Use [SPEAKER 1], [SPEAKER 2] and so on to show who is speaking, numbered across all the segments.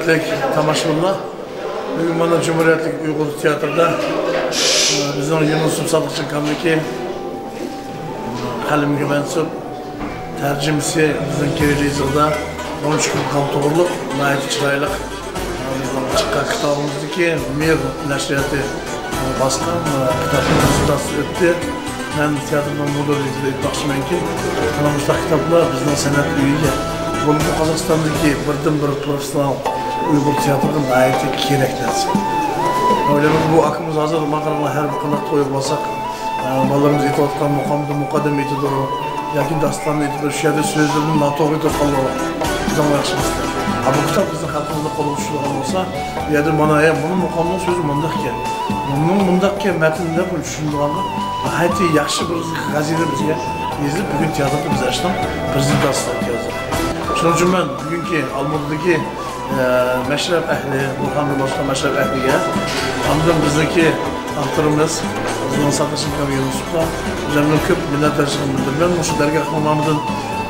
[SPEAKER 1] Hürmetlik Tamaşvullah, bugün bana Cumhuriyetlik Uygur Tiyatroda bizden Yunus Sadıkçı Kamdaki Halim Güvensup tercümesi bizden Kirili Yılda 13 gün kan toğurluk, nayet çıraylık bizden çıkan kitabımızdaki Mir Neşriyatı baskan kitabın resulası öttü. Ben tiyatrodan burada bakışım ki kanalımızda kitaplar bizden sanat üyüge. Bu Kazakistan'daki birden-bir profesyonel Uygur tiyatrodan ayeti kereklerse. Öyle bu akımız hazır makarna her bir kınak toyup basak, ballarımız eti atkan mukaddem etidir o, yakin dastan etidir, şu yerde sözlerinin natoğu etidir kalı o, bizden yakışımızdır. Bu kitap bizden halkımızda kolumuşluğu olsa, bir yerde bana bunun mukamının sözü mundak ki, bunun mundak ki metninde bu düşündüğü anda, ayeti yakşı bir gazete bizge yazıp bugün tiyatroda biz açtım, prezentasyonu yazdım. Şunun için ben bugünkü Almuda'daki meşrep ehli, Burhan'da başka meşrep ehliye, anladım bizdeki aktörümüz, bizden Sadıkçı Kamdaki Yunus'la, üzerinden köp minnettarçılığını bildirmem. Şu dergah Mahmud'un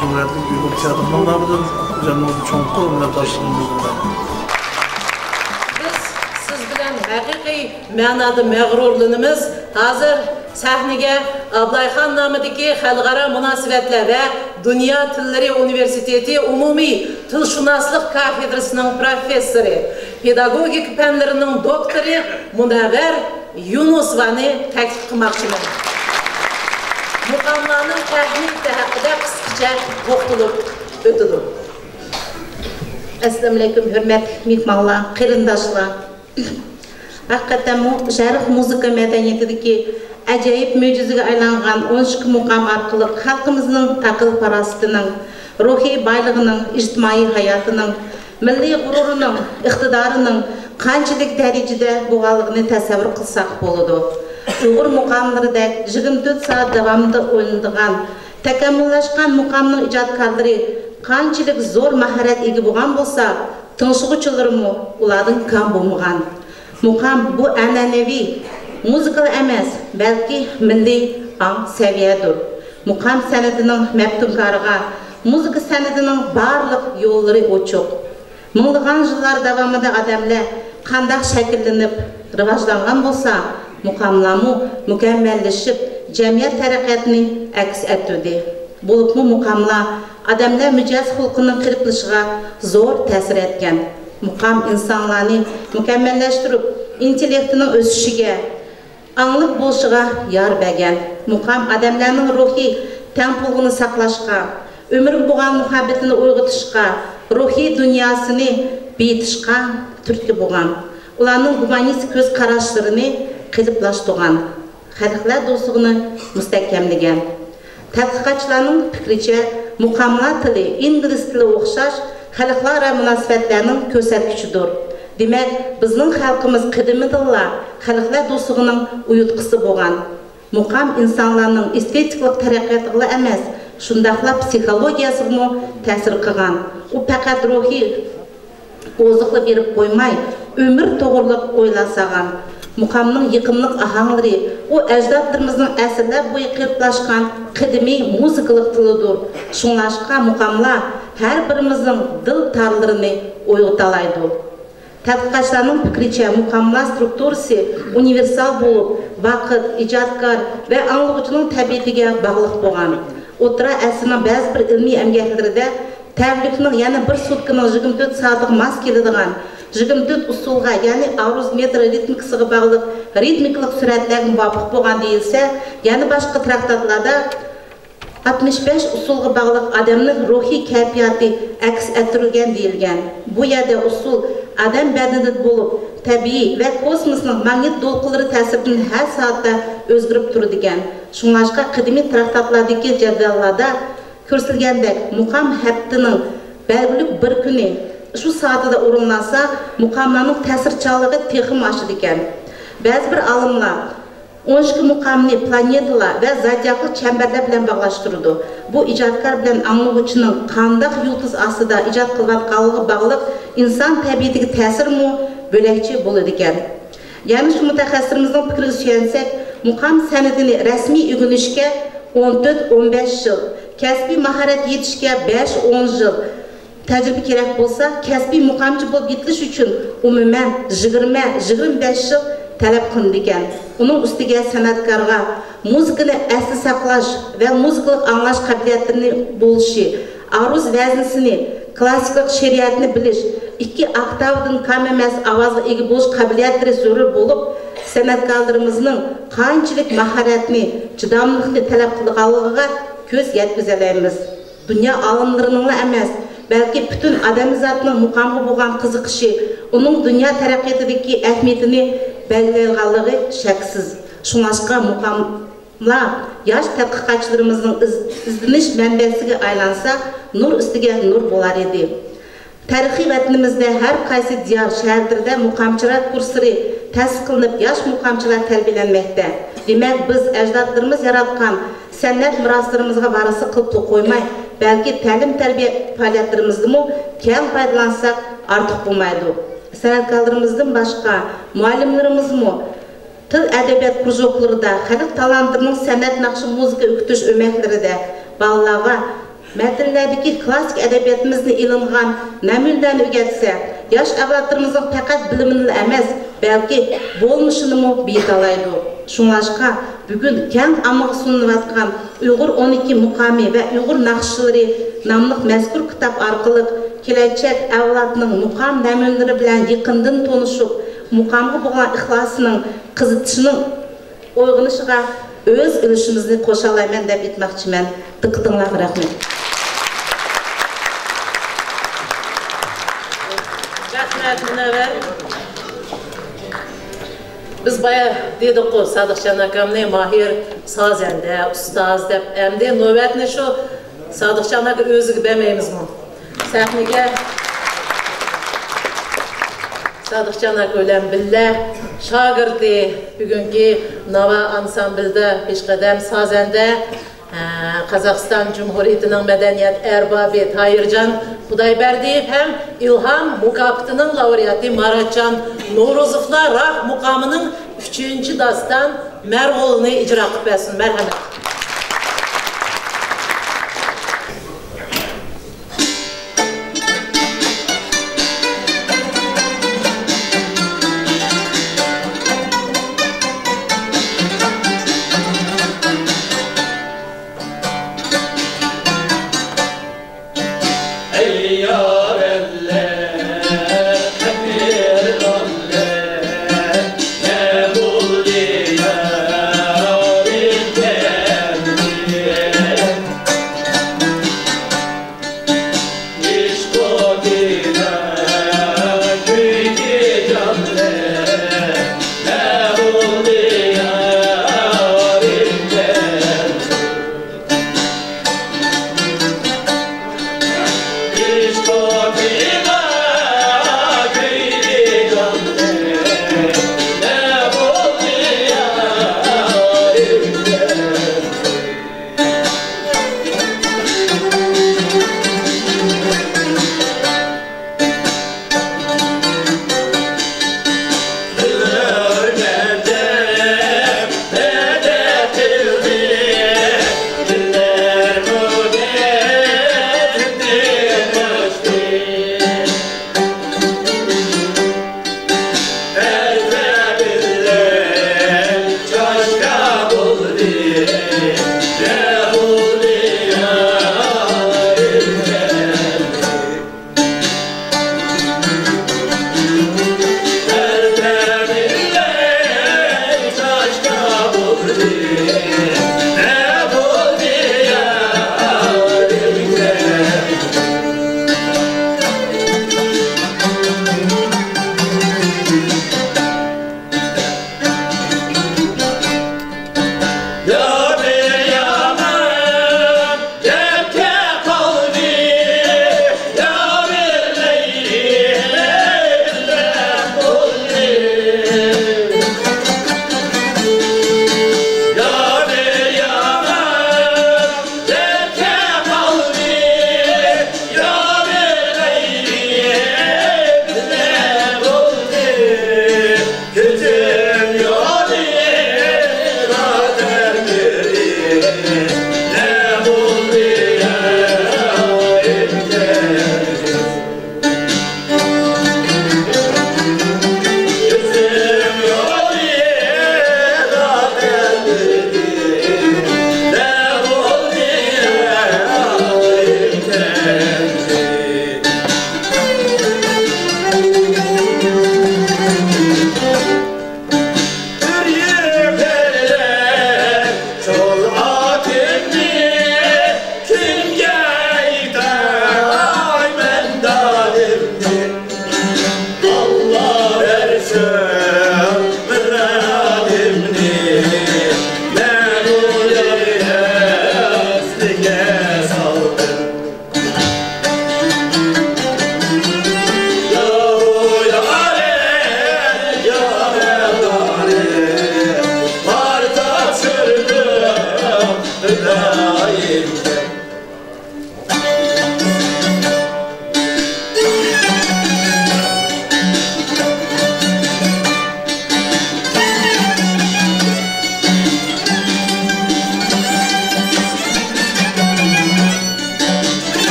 [SPEAKER 1] Cumhuriyetlik Uygur Tiyatro'nun namıdır, üzerinden çoğunlukla minnettarçılığını bildirmem.
[SPEAKER 2] Biz siz bilen haqiqiy ma'noda mag'rurlanamiz. Hozir sahnaga Ablayxon nomidagi xalqaro munosabatlar va Dunyo tillari universiteti umumiy tilshunoslik kafedrasining professori, pedagogik fanlarining doktori Munavvar Yunusovani taklif qilmoqchiman. Muqomlarning tahlili haqida qisqacha to'xtalib o'tadi. Assalomu alaykum, hurmatli mehmonlar, qarindoshlar. Hakikaten bu jarıq muzika medeniyetindeki acayip möcüzəyə aylanğan 12 muqam arqılı xalqımızın aqıl parasitinin, ruhi baylığının, ictimai hayatının, milli qururunun, iqtidarının qanchalik darajada bo'lganligini tasavvur qilsak bo'ladi. Uyghur muqamlaridek 24 saat davomida o'ylanadigan, takomillashgan muqamning ijodkorlari qanchalik zo'r mahorat ega bo'lgan bo'lsa, tinchig'uvchilarimi ulardan kam bo'lmagan. Muqam bu an'anaviy muzikal emas, balki milliy ang seviyedir. Muqam san'atining maftunkoriga muzika san'atining barliq yo'llari ochiq. Minglagan yillar davomida odamlar qanday shakllanib, rivojlangan bo'lsa, muqamlarmi mukammallashib, jamiyat taraqqiyotining aks ettirdi. Bo'libmi muqamlar odamlar mijoz xulqining qirqilishiga zo'r ta'sir etgan. Muqam insonlarni mukammallashtirib, intellektining o'sishiga, anglik bo'lishiga yor bergan. Muqam odamlarning ruhiy tangpug'ini saqlashga, umr bo'lgan muhabbatini uyg'otishga, ruhiy dunyosini betishga turtki bo'lgan. Ularning humanist ko'z qarashlarini qiliplashtirgan, xalqlar do'stligini mustahkamlagan. Tadqiqotchilarning fikricha, muqamlar tili ingliz tili o'xshash xalqlara munosabatlarning ko'rsatkichidir. Demak, bizning xalqimiz qadimidilla xalqlar do'stligining uyutqisi bo'lgan. Muqam insonlarning estetik taraqqiyotiga emas, shundaqla psixologiyasiga ta'sir qilgan. U faqat ruhiy oziqlik berib qo'ymay, umr to'g'riliq o'ylasagan. Muqamning yiqimliq ahanglari u ajdodlarimizning asrlar bo'yi qirqlashgan qadimiy muzikalik tilidir. Shunlashqa muqamlar her birimizin dil tarlarini o'yg'otalaydi. Tadqiqotchilarning fikricha, muqamlar strukturasi universal bo'lib, vaqt, ijodkor va anglag'uchining tabiatiga bog'liq bo'lgan. O'tira asrning ba'zi bir ilmiy emgaklarida tavlikning yana bir sutkaning 24 soatga mos keladigan 24 usulga, ya'ni aruz metr ritmikasiga bog'liq ritmiklik suratlarga muvofiq bo'lgan deyilsa, yana boshqa traktatlarda 65 usulga bog'liq odamning ruhiy kayfiyati aks ettirilgan deyilgan. Bu yerda usul odam badanida bo'lib, tabiiy va kosmosning magnit to'lqinlari ta'siridan har soatda o'zgarib turadigan. Shunlashqa qadimiy traktatlardagi jadvallarda ko'rsatilgandek, muqam haftaning belgili bir kuni shu soatida o'rinlansa, muqamlarning ta'sirchanligi texim oshadi ekan. Ba'zi bir olimlar 12 muqamni planetalar va zodiaklik chambarlar bilan bog'lashtirdi. Bu ijodkor bilan anglag'uchining qanday yulduz ostida ijod qilayotganligiga bog'liq inson tabiatiga ta'sirmi bo'lakchi bo'ladi ekan. Ya'ni shu mutaxassisimizning fikriga suyansak, muqam san'atini rasmiy o'rganishga 14-15 yil, kasbiy mahorat yetishga 5-10 yil, təcrübə kerak bolsa, kəsbi muqamçı olub yetiliş üçün ümumən 20-25 yıl tələb qılındı ekan. Onun üstüge sanatkarga muzikani asli saqlash və muzikалық anlash qabiliyyətini buluşu, aruz vəznisini, klassik şeriatını bilish, 2 oktavdan kam emas avazga ega bo'lish qabiliyyətlari zarur bo'lib, sanatkarlarımızın qanchalik mahoratni, chidamlilikni talab qilganligiga ko'z yetkazamiz. Dünya alimlarining emas, balki bütün odamzodning muqamga bo'lgan qiziqishi, uning dunyo taraqqiyotidagi ahamiyatini belgilaydiganligi shaksiz. Shuningdek, muqamlar yosh tadqiqotchilarimizning izlanish manbasiga aylansa, nur ustiga nur bo'lar edi. Tarixiy vatanimizda har qaysi diyor shaharlarda muqamchilar kurslari ta'sis qilinib, yosh muqamchilar tarbiyalanmoqda. Demak, biz ajdodlarimiz yaratgan san'at meroslarimizga varisi qilib qo'ymay, balki ta'lim-tarbiya faoliyatlarimizdan keng foydalansak ortiq bo'lmaydi. San'atkorlarimizdan boshqa muallimlarimizmi til adabiyot krujoklarida, xalq talantlarining san'at naqshi muzika o'qitish o'maklarida bolalarga matnlardagi klassik adabiyotimizni ilingan namunlarni o'rgatsa, yosh avlodlarimizning faqat bilimini emas, balki bo'lmishini betalaydi. Shuningdek, bugun keng ommaga sunilayotgan Uyg'ur 12 muqami va Uyg'ur naqshlari nomli mazkur kitob orqali kelajak avlodning muqam namunalari bilan yaqindan tanishib, muqamga bo'lgan ixlosining qizitishining uyg'onishiga o'z ulushimizni qo'sha olaman deb aytmoqchiman. Diqqatingizga rahmat.
[SPEAKER 3] Rahmat Munavvar. Biz baya dedik ki Sadıkcan akamni mahir sazende, ustaz deb, endi növbetini şu Sadıkcan aka özüge bermeymiz mi? Sahnege Sadıkcan aka ölen billa şagirdi bugünkü Nava ansamblda peshqadam sazende Qozog'iston Cumhuriyetining madaniyat erbabi Tayirjon Xudayberdiyev ham İlham mukofotinin laureati Maratjon No'rozovlar raq muqamining 3-dastan Marg'ulni ijro qilib bersin. Marhamat.
[SPEAKER 4] Yeah.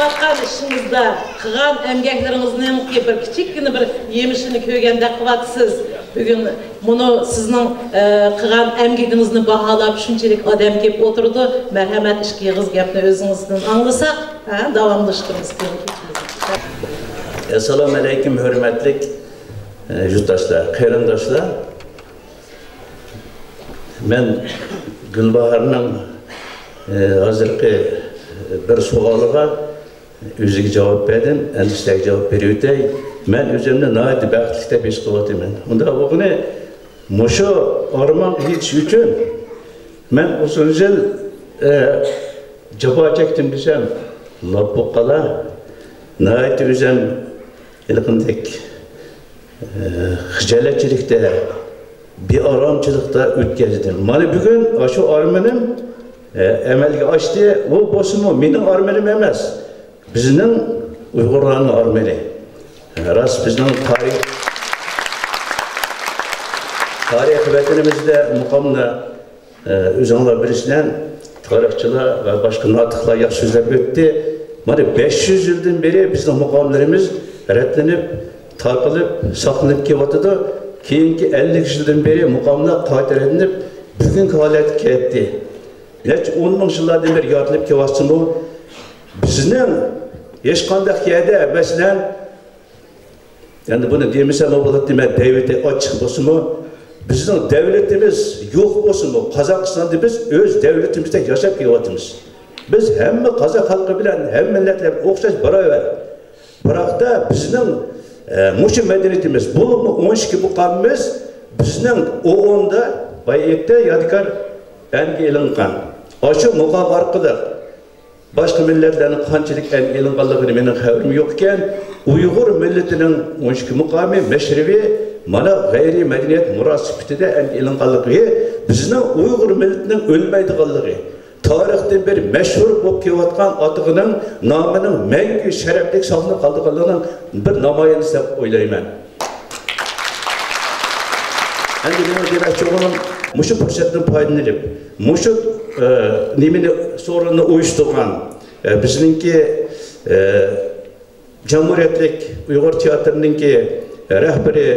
[SPEAKER 3] qilayotgan ishingizda, qilgan emgaklaringizning bir kichikgina bir yemisini ko'rganda qilyapsiz. Bugun buni sizning qilgan emgagingizni baholab shunchalik odam kelib o'tirdi. Marhamat ishqiyiz gapni o'zingizdan anglasak, davomlashtiramiz.
[SPEAKER 4] Assalomu alaykum hurmatli yurtdoshlar, qarindoshlar. Men Gulbaharning hozirgi bir savoliga o'ziga javob berdim, endi sizlarga javob berib o'tay. Men o'zimni nihoyat baxtli deb his qilyapman. Unda o'g'ni mushu ormon yetish uchun men uzun yil javob chekdim desam, lopib qala nihoyat o'zim ilqimdek xijolatchilikda, beoromchilikda o'tkazdim. Mana bugun shu ormanim amalga oshdi. Bu bo'lsa-mu mening ormanim emas. Bizning Uyg'urlarning ormani. Ras bizning tarix vatanimizda muqomni o'zinglar bilishdan tarixchilar va boshqa notiqlar yaxshi so'zlab o'tdi. Mana 500 yildan beri bizning muqomlarimiz ratlanib, tarqalib, saqlanib kelyapti. Keyingi 50 yildan beri muqomlar qaytarilib, bugungi holatga keldi. Necha 10 ming yillardan beri yotilib kelyapti-mu? Bizning hech qanday yerda, masalan, endi buni demasam bo'ladi, men davlatga ochiq bo'lsa-mu, bizning davlatimiz yo'q bo'lsa-mu, Qozog'istonda biz o'z davlatimizda yashab kelyapmiz. Biz hamma qozoq xalqi bilan, hamma millatlar o'xshash barobar. Biroqda bizning mushu madaniyatimiz, bu 12 muqomimiz bizning o'g'onda bayekda yodgor anga ilingan. Shu muqom orqali boshqa millatlarning qanchalik anga ilinganligini mening xabarim yo'q ekan. Uyg'ur millatining 12 muqomi mashrivi mana g'ayriy madaniyat mirosi sifatida anga ilinganligi, bizning Uyg'ur millatining o'lmaydiganligi, tarixdan beri mashhur bo'lib kelayotgan otig'ining nomining mangu sharafli saqlanib qolganligining bir namoyandasi deb o'ylayman. Endi nima demoqchi bo'laman? Mushu fursatdan foydalanib, mushu nimani so'rinni uyushtirgan bizningki Jamhuriyatlik Uyg'ur teatrininki rahbari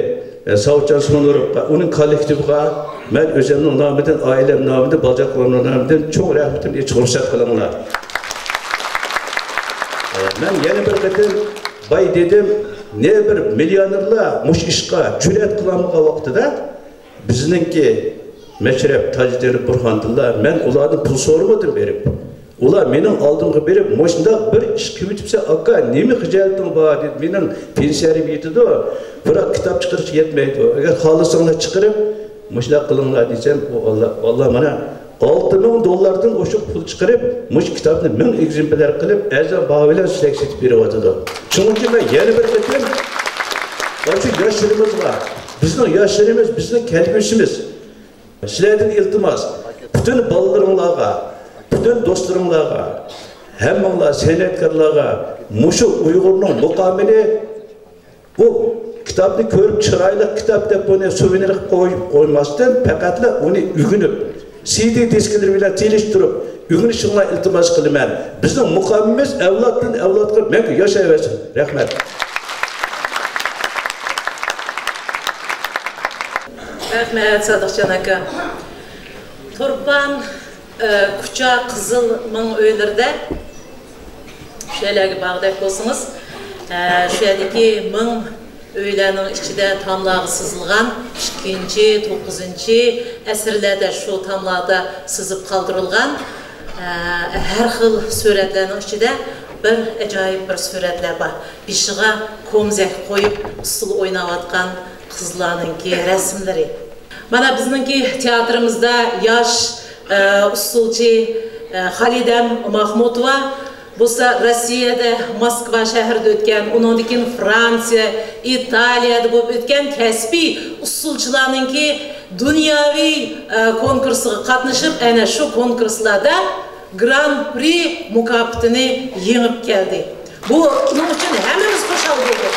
[SPEAKER 4] Savchan Sonurovga, uning kollektiviga men o'zimning nomidan, oilam nomidan, boljoqlarim nomidan cho'ng rahmatimni ruxsat qilinglar. Men yana bir qator bay dedim, ne bir millionerlar mush ishga jur'at qilamagan vaqtida bizningki Meşrep Tajdin Burhanullah, men ulardan pul so'ramadim berib. Ular mening oldimga berib, moshunda bir ish qilib o'tibsa, aka, nima xijalating bor deb, mening pensiyarim yetadi, biroq kitob chiqarish yetmaydi. Agar xohlasanglar chiqarib, mushlar qilinglar desam, Allah mana $6,000 o'sha pul chiqarib, mush kitobni 1000 ekzemplar qilib, azam baho bilan sizlarga sotib beryapti. Shuning uchun men yana bir qator shu yoshlarimiz bor. Bizning yoshlarimiz, bizning kelgusimiz. Sizlerden iltimas, bütün ballarınlarga, bütün dostlarınlarga, hemmanlar, sanatkarlarga, muşu Uygur'un mukamini, bu kitabını görüp çıraylı kitap dep bunu souvenir koymazdan, faqatla onu ügünüp, CD diskleri bilen teliştirip, ügünüşünle iltimas kılmen. Bizim mukamimiz evlattan evlatga menki yaşayıversin. Rahmet.
[SPEAKER 3] Rahmet Sadıkcan aka. Turban Kucha Qızıl ming öylerde şöylegi bağdak olsunuz. Şöydeki ming öylerinin içinde tamlağı sızılgan 2. 9. əsirlerde şu tamlarda sızıp kaldırılgan her xil suretlerinin içinde bir acayip bir suretler var. Bişiğe komzek koyup usul oynavatkan kızlarınki resimleri. Mana bizningki teatrimizda yosh usulchi Halidam Mahmudova bo'lsa Rossiyada Moskva shahrida o'tgan, undan keyin Fransiya, Italiyada bo'lib o'tgan kasbiy usulchilarningki dunyoviy konkursiga qatnashib, ana shu konkurslarda Grand Prix mukofotini yengib keldi. Bu uning uchun hammamiz xushal bo'ldik.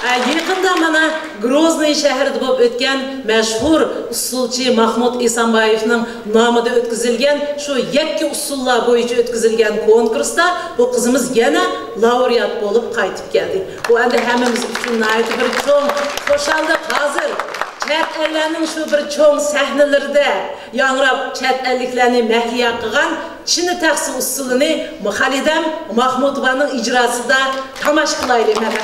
[SPEAKER 3] Yaqında mana Grozny shahrida bo'lib o'tgan mashhur usulchi Mahmud Esanbayevning nomida o'tkazilgan shu yakka usullar bo'yicha o'tkazilgan konkursda bu qizimiz yana laureat bo'lib qaytib keldi. Bu endi hammamiz uchun bir cho'ng xo'shallik hozir chet ellarning shu bir cho'ng sahnalarida yangrab chet elliklarni mahliya qilgan Çin'i taksi usulini Halidem Mahmudovaning ijrosida tomosha qilaylik mana.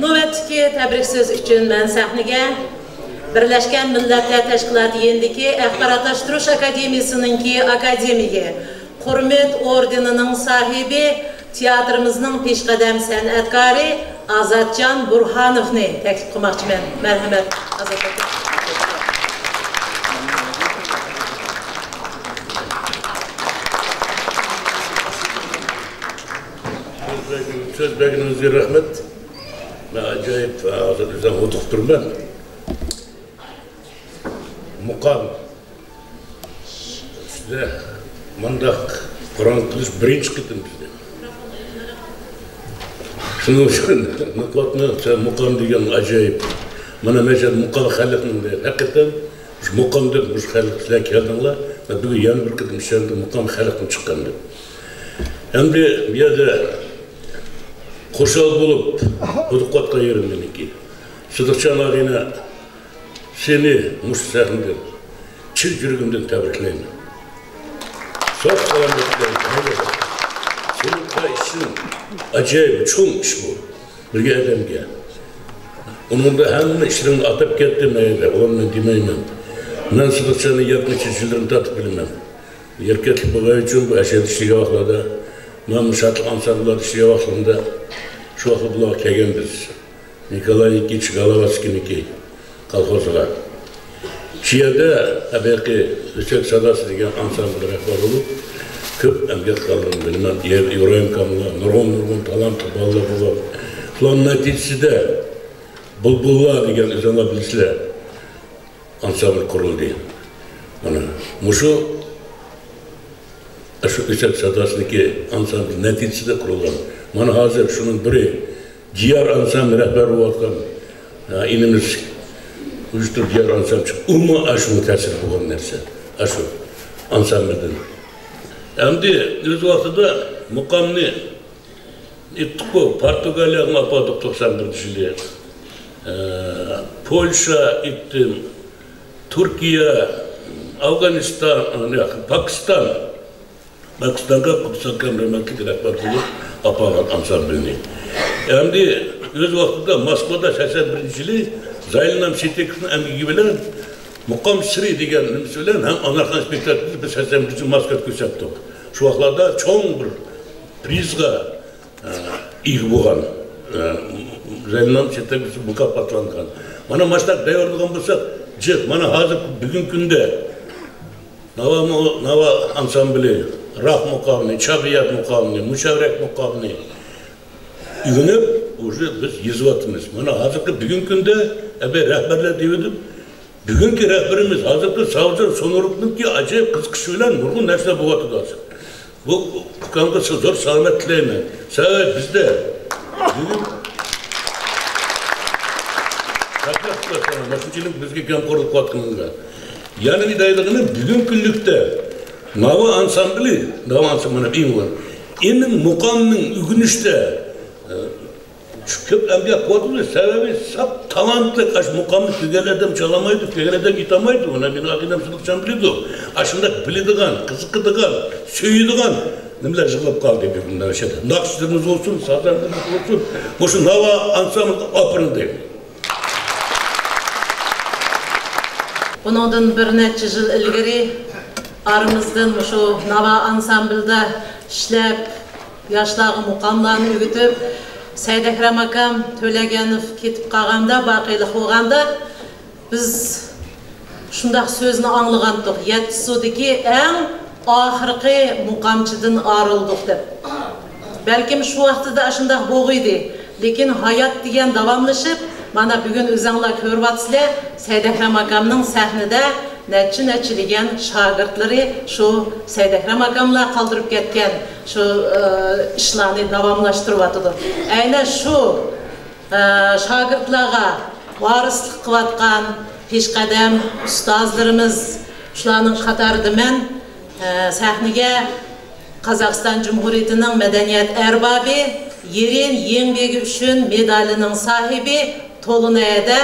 [SPEAKER 5] Növbətdəki təbrik söz üçün mən səhnəyə Birləşmiş Millətlər Təşkilatı yendiki Axbaratlaşdırış Akademiyasınınki akademiyi, Hürmet Ordeninin sahibi, teatrımızın peşqədəm sənətkarı Azadcan Burhanovni təklif qılmaqçımən. Mərhəmət Azadcan.
[SPEAKER 6] Söz bəginizə rəhmət. Mən acayip Azadcan otuqdur mən. Muqam. Sizdə mandaq Kur'an kılıç birinci kıtım bizde. Şunun için nuklatını sen muqam degen acayip. Bana meşed muqam xalqının hakikaten muqam deb muş xalq sizler keldinglar. bugün yana bir kıdım işlerinde muqam xalqdan çıqqandı. Endi bu yerda qo'shal bo'lib quduqqa yerim meniki. Sıdıkçan ağayına seni muş sahnede çil yürgümden tebrikleyin. Sağ selametleyin. Senin ta işin acayip çoğun iş bu. Bir adamga. Onun da hamma işlerini atıp kettim neydi. Onu demeyim. Ben Sıdıkçan'ın 70 yıllarını tatıp bilmem. Yerketlik bulay için bu eşed işliğe vaxlada. Ben müşatlık ansarlar işliğe vaxlında şu vaxlı bulağa kegen biz. Nikolay Nikitch Golovatski'niki kolxozga. Şiyada belki Yüksek Sadası degan ansambl rahbar olup köp emgak qildim. Bilmem Ibrahim Kamla, Nurg'un talantli bolalar bo'lib. Shularning natijasida Bulbullar degan o'zinglar bilasizlar ansambl qurildi. Mana mushu Yüksek Sadası'niki ansambl natijasida qurilgan. Mana hozir shuning biri Ciğer ansambl rehberi olgan inimiz uyuşturup diğer ansambl çık. Umma aşını tesir bulan nerse. Aşı ansamblden. Hem de öz vaxtıda muqamni ettik bu. Portugaliyaga apadık 91 yılı. Polşa ettim. Türkiye, Afganistan, Pakistan. Pakistan'a Kudüs'e rahmetli rehber bulup apagan ansamblini. Hem de öz vaxtında Moskvada 81 yılı Zaylinam Şitekov'un emgigi bilen Muqam Sri degan nimasi bilan ham anarxan spektaklni biz 81 yılı Moskvada ko'rsatdik. Şu vaqtlarda cho'ng bir prizga ega bo'lgan Zaylinam Şitekov mukofotlangan. Mana mashtaq tayyorlagan bo'lsak, mana hozir bugungi kunda Nava ansambli, Rah muqamni, Chabiyat muqamni, Mushavrek muqamni ügünüp, biz yazıvatımız. Bana hazırki bugün günde rehberler diyordu. Bugünkü rehberimiz hazırki savcı sonurup'nun ki acayip kızkışıyla nurgun nesne buğatıdı hazır. Bu kankası zor sağlamak dileyme. Sağ bizde. Bugün şaklaştılar sana. Başıncılık bizge kamkorluk vatkınında. Yani bir dayalıqını bugün günlükte Nava ansambli, Nava ansamblına bir var. Emin muqamның ügünüşte şu köp emgak koyduğu sebebi sap talantlı aş muqamni tügel adam çalamaydı, tügel adam itamaydı. Ona beni akidem Sıdıkçan bilirdi o. Aşında bilidigan, kızıkıdigan, söyüdigan nimeler jığılıp kaldı birbirinden şeyde. Nakşlarınız olsun, sazlarınız olsun. Bu şu Nava ansambl operın deyim.
[SPEAKER 5] Bundan bir neçe yıl ilgari aramızdan şu Nava ansamblda işlep yaşlağı muqamlarını ügütüp Said Akram akam Tölegenov ketip qalganda, baqiylıq bolganda biz şundaq sözünü anlığandık. Yettisudaki en ahırqi muqamçıdan arıldık deb. Belki şu vaqtida şundaq boğuydu. Lekin hayat degen davamlaşıp, mana bugün özüңlar körbatsizlar, Said Akram akamның sahnede neçe degan şagirdlari şu Said Akram akamlar qaldırıp ketken şu işlarni davamlaştırıvatıdı. Aynen şu şagirdlarga varislik qıvatqan peshqadam ustozlarimiz shularning qatorida men sahnaga Qozog'iston Cumhuriyetining madaniyat arbobi, yerin yengbegi uchun medalining sahibi Tolunayada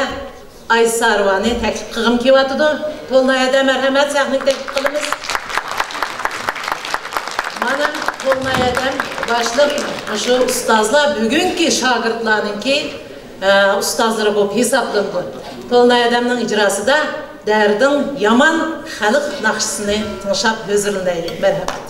[SPEAKER 5] Aysarvani taklif qilgim kelyapti. Tolunayada marhamat sahnaga taklif qilamiz. Mana Tolunayada başlab şu ustozlar bugungi shogirdlarningki ustozlari bo'lib hisoblanadi. Tolunayadamning ijrosida Derdin yaman xalq naqshisini tinglab huzurlanaylik. Marhamat.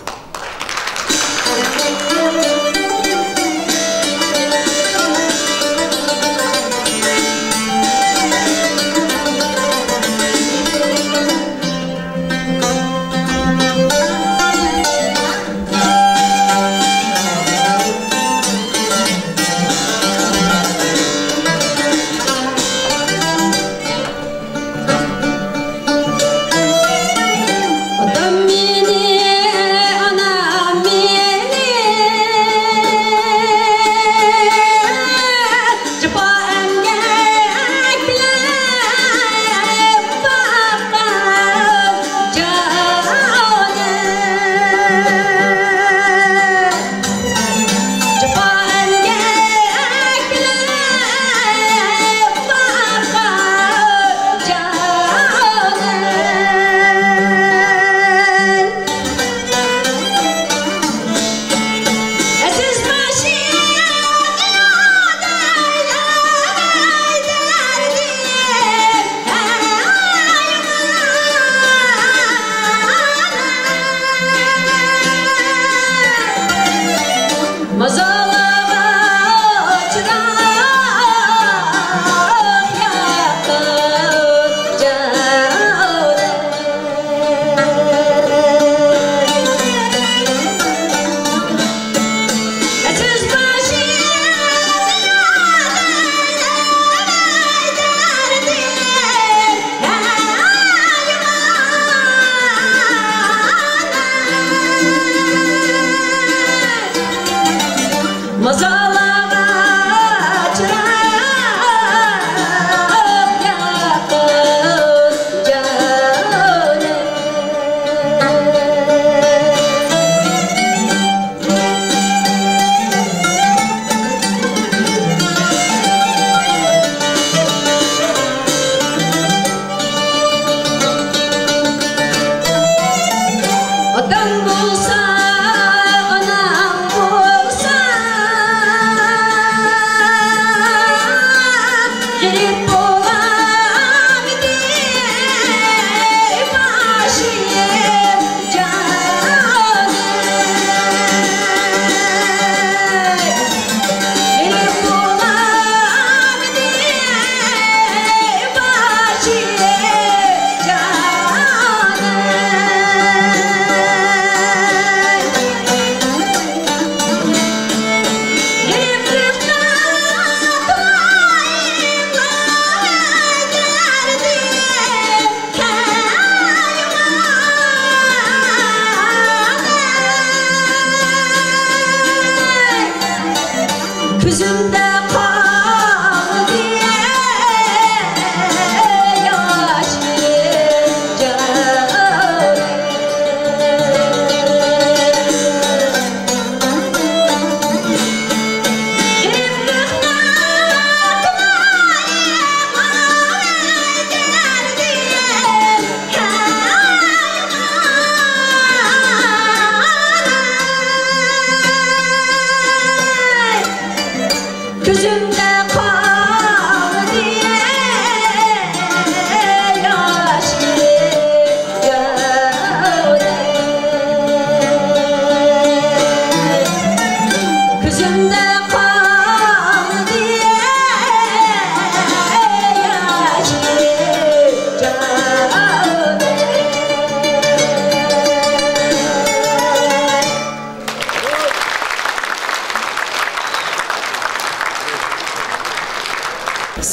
[SPEAKER 7] Adam meni, anam meni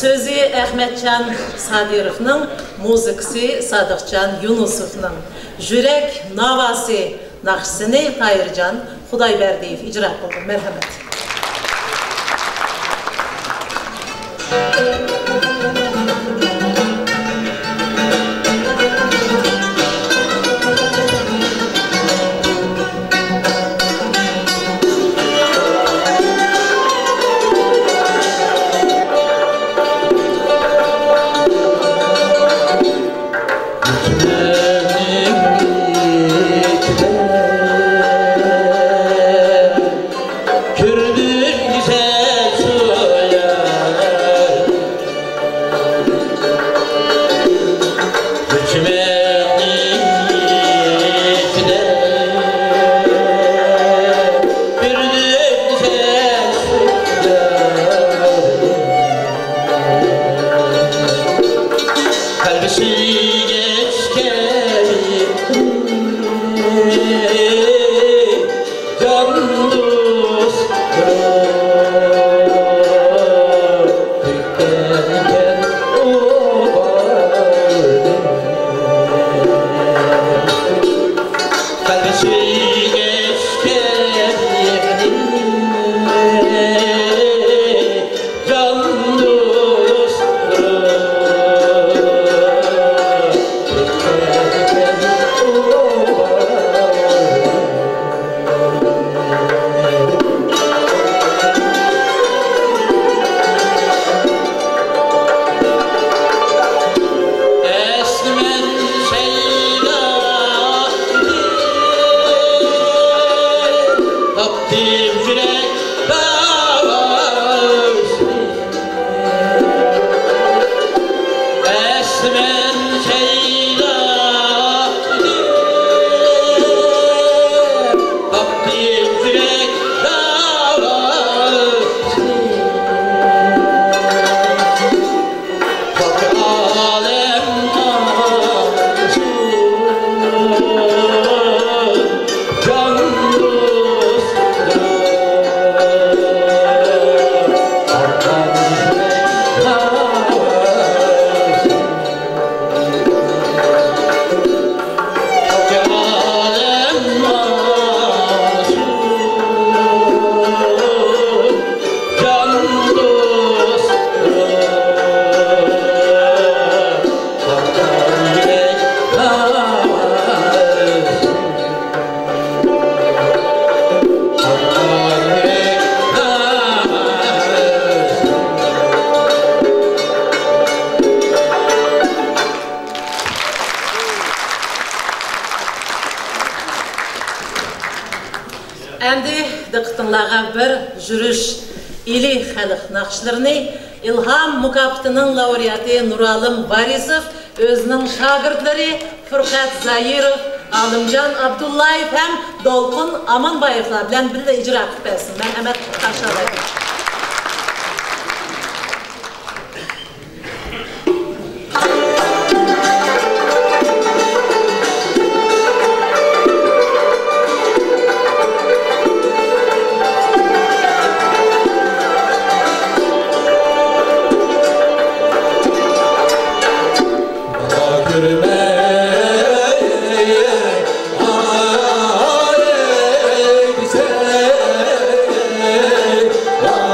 [SPEAKER 5] Sözü Ahmetcan Sadirov'ның, muzikası Sadıkcan Yunusov'ның, Jürek Navası naqşısını Tayircan Xudayberdiyev icra qıldı. Merhamet. Bir jürüş ili xalq naqşlarını İlham Mukafatı'nın laureatı Nuralım Varisov, özünün şagirdleri Furqat Zayirov, Alımcan Abdullayev hem Dolqun Amanbayevlar bilen bir de icra qilib bersin. Merhamet qarşı alayım.
[SPEAKER 7] Wow.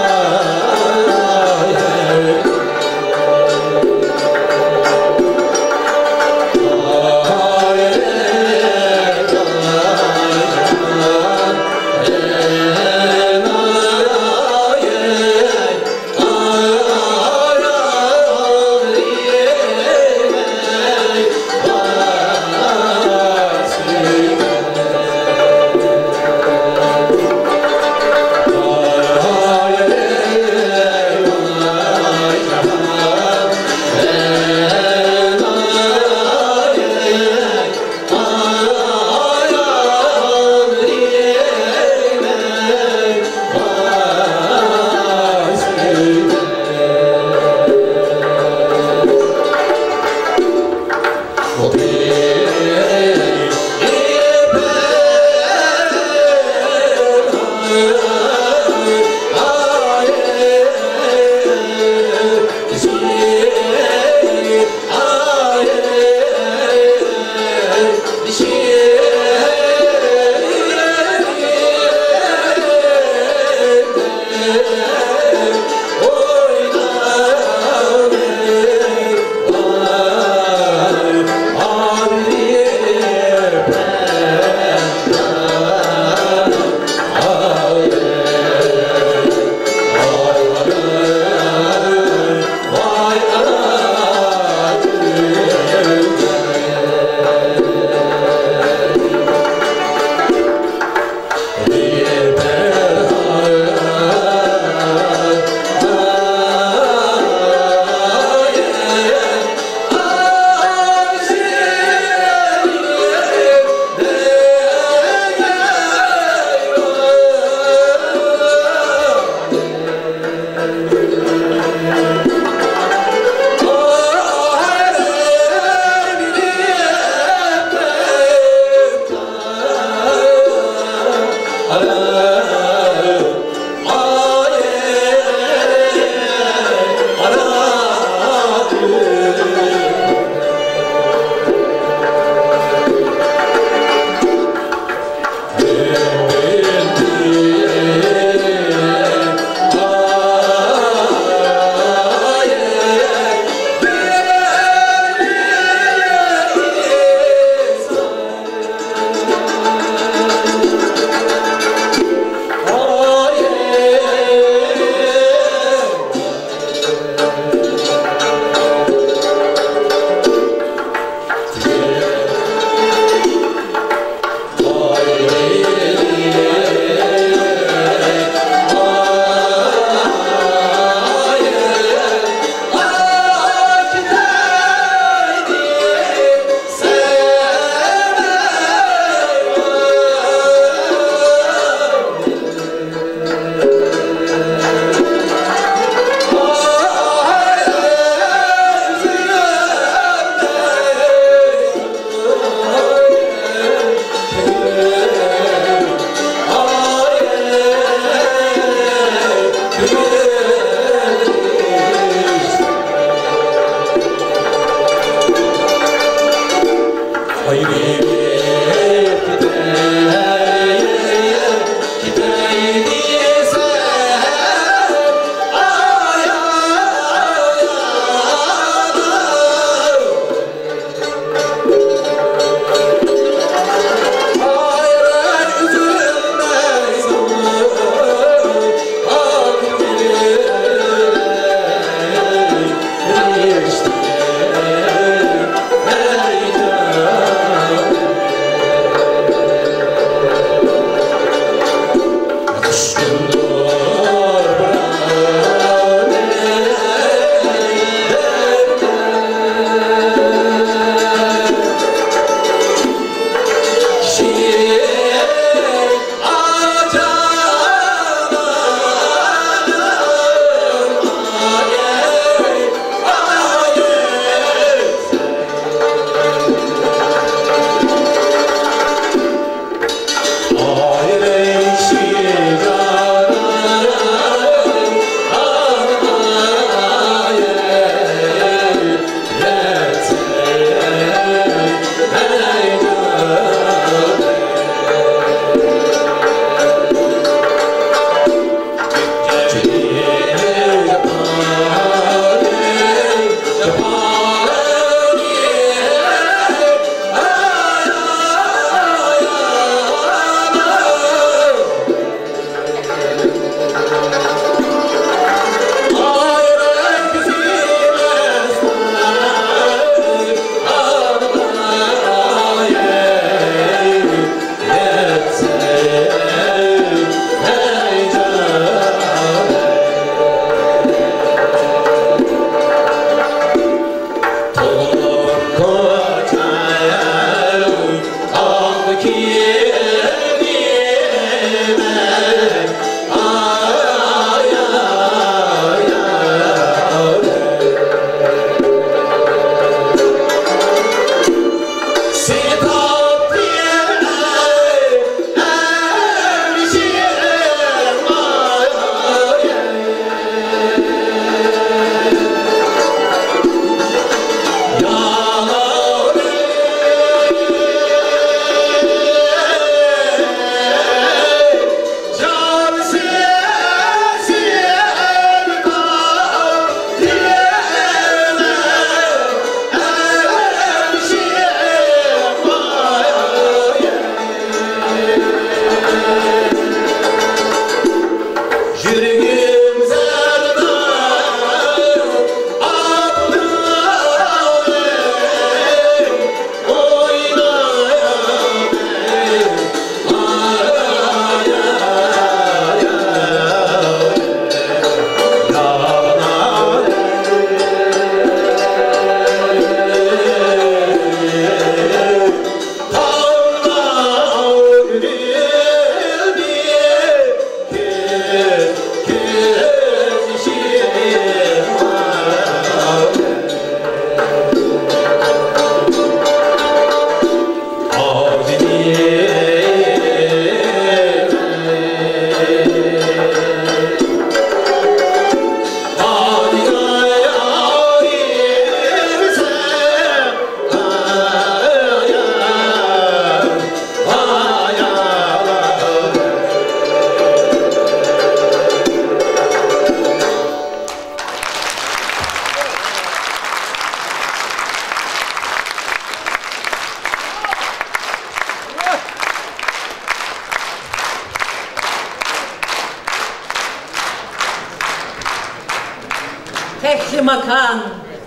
[SPEAKER 5] tekli makan,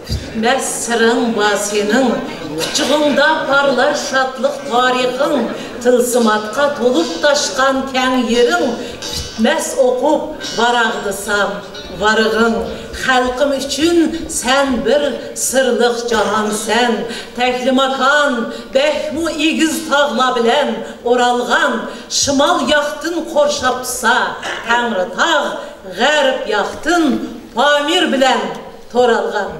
[SPEAKER 5] bitmez sırın basinin, küçüğünde parlar şatlık tarihin, tılsımatka tolup taşkan ken yerin, bitmez okup varağdısam varığın, halkım üçün sen bir sırlık cahan sen, tekli makan, behmu igiz tağla bilen oralgan, şimal yaktın korşapsa, Tanrı tağ, gərb yaktın Pamir bilen toralgan.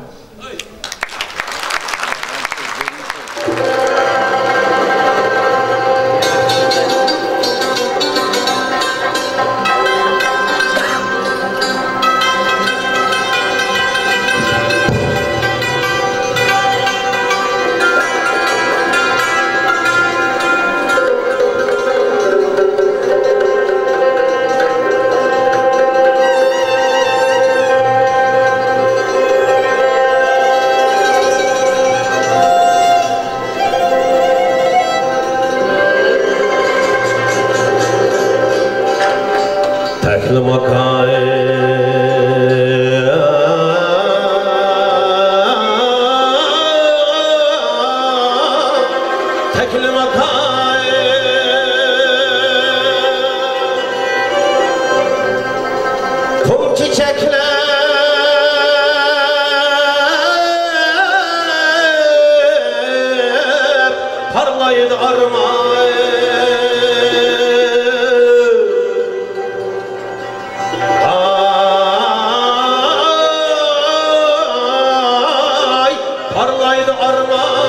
[SPEAKER 7] Tekli makan, tekli makan, kum çiçekler parlaydı armağan. Parlaydı armağan.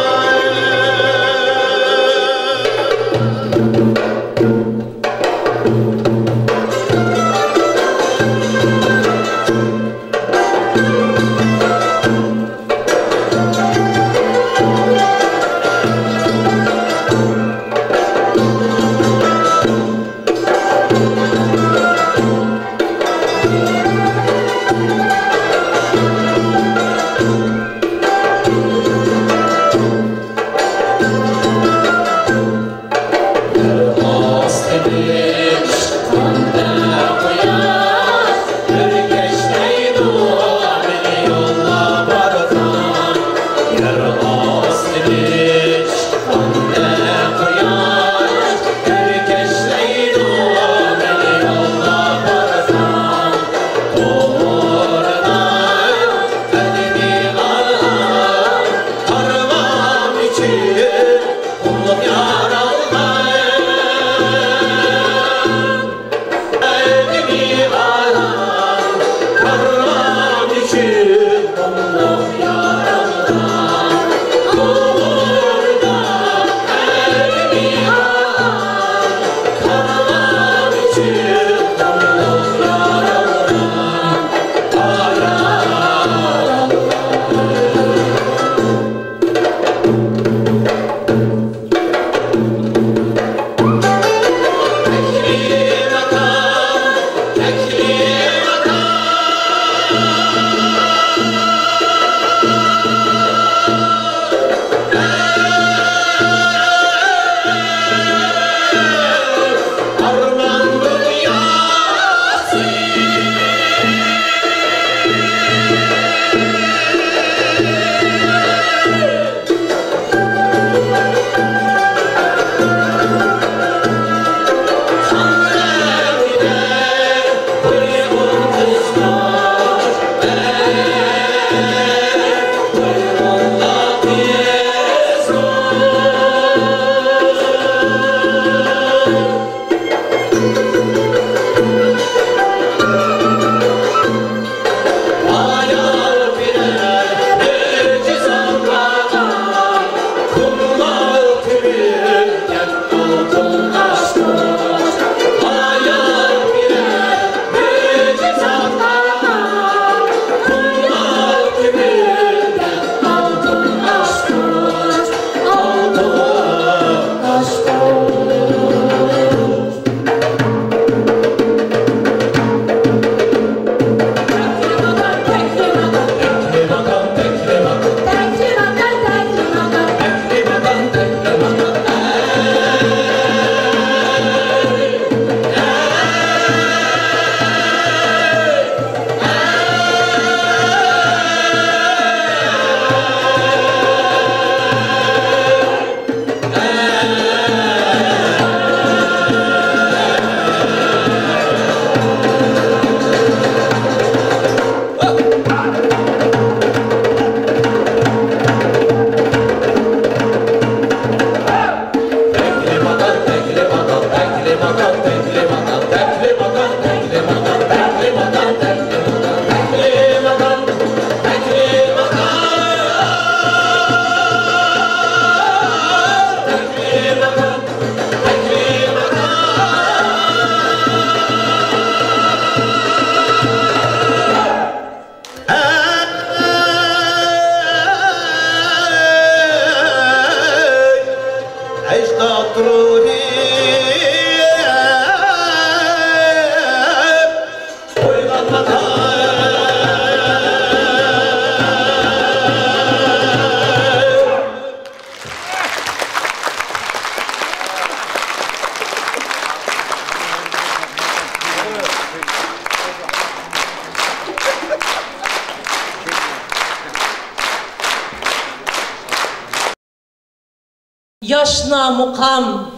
[SPEAKER 5] Yaşna muqam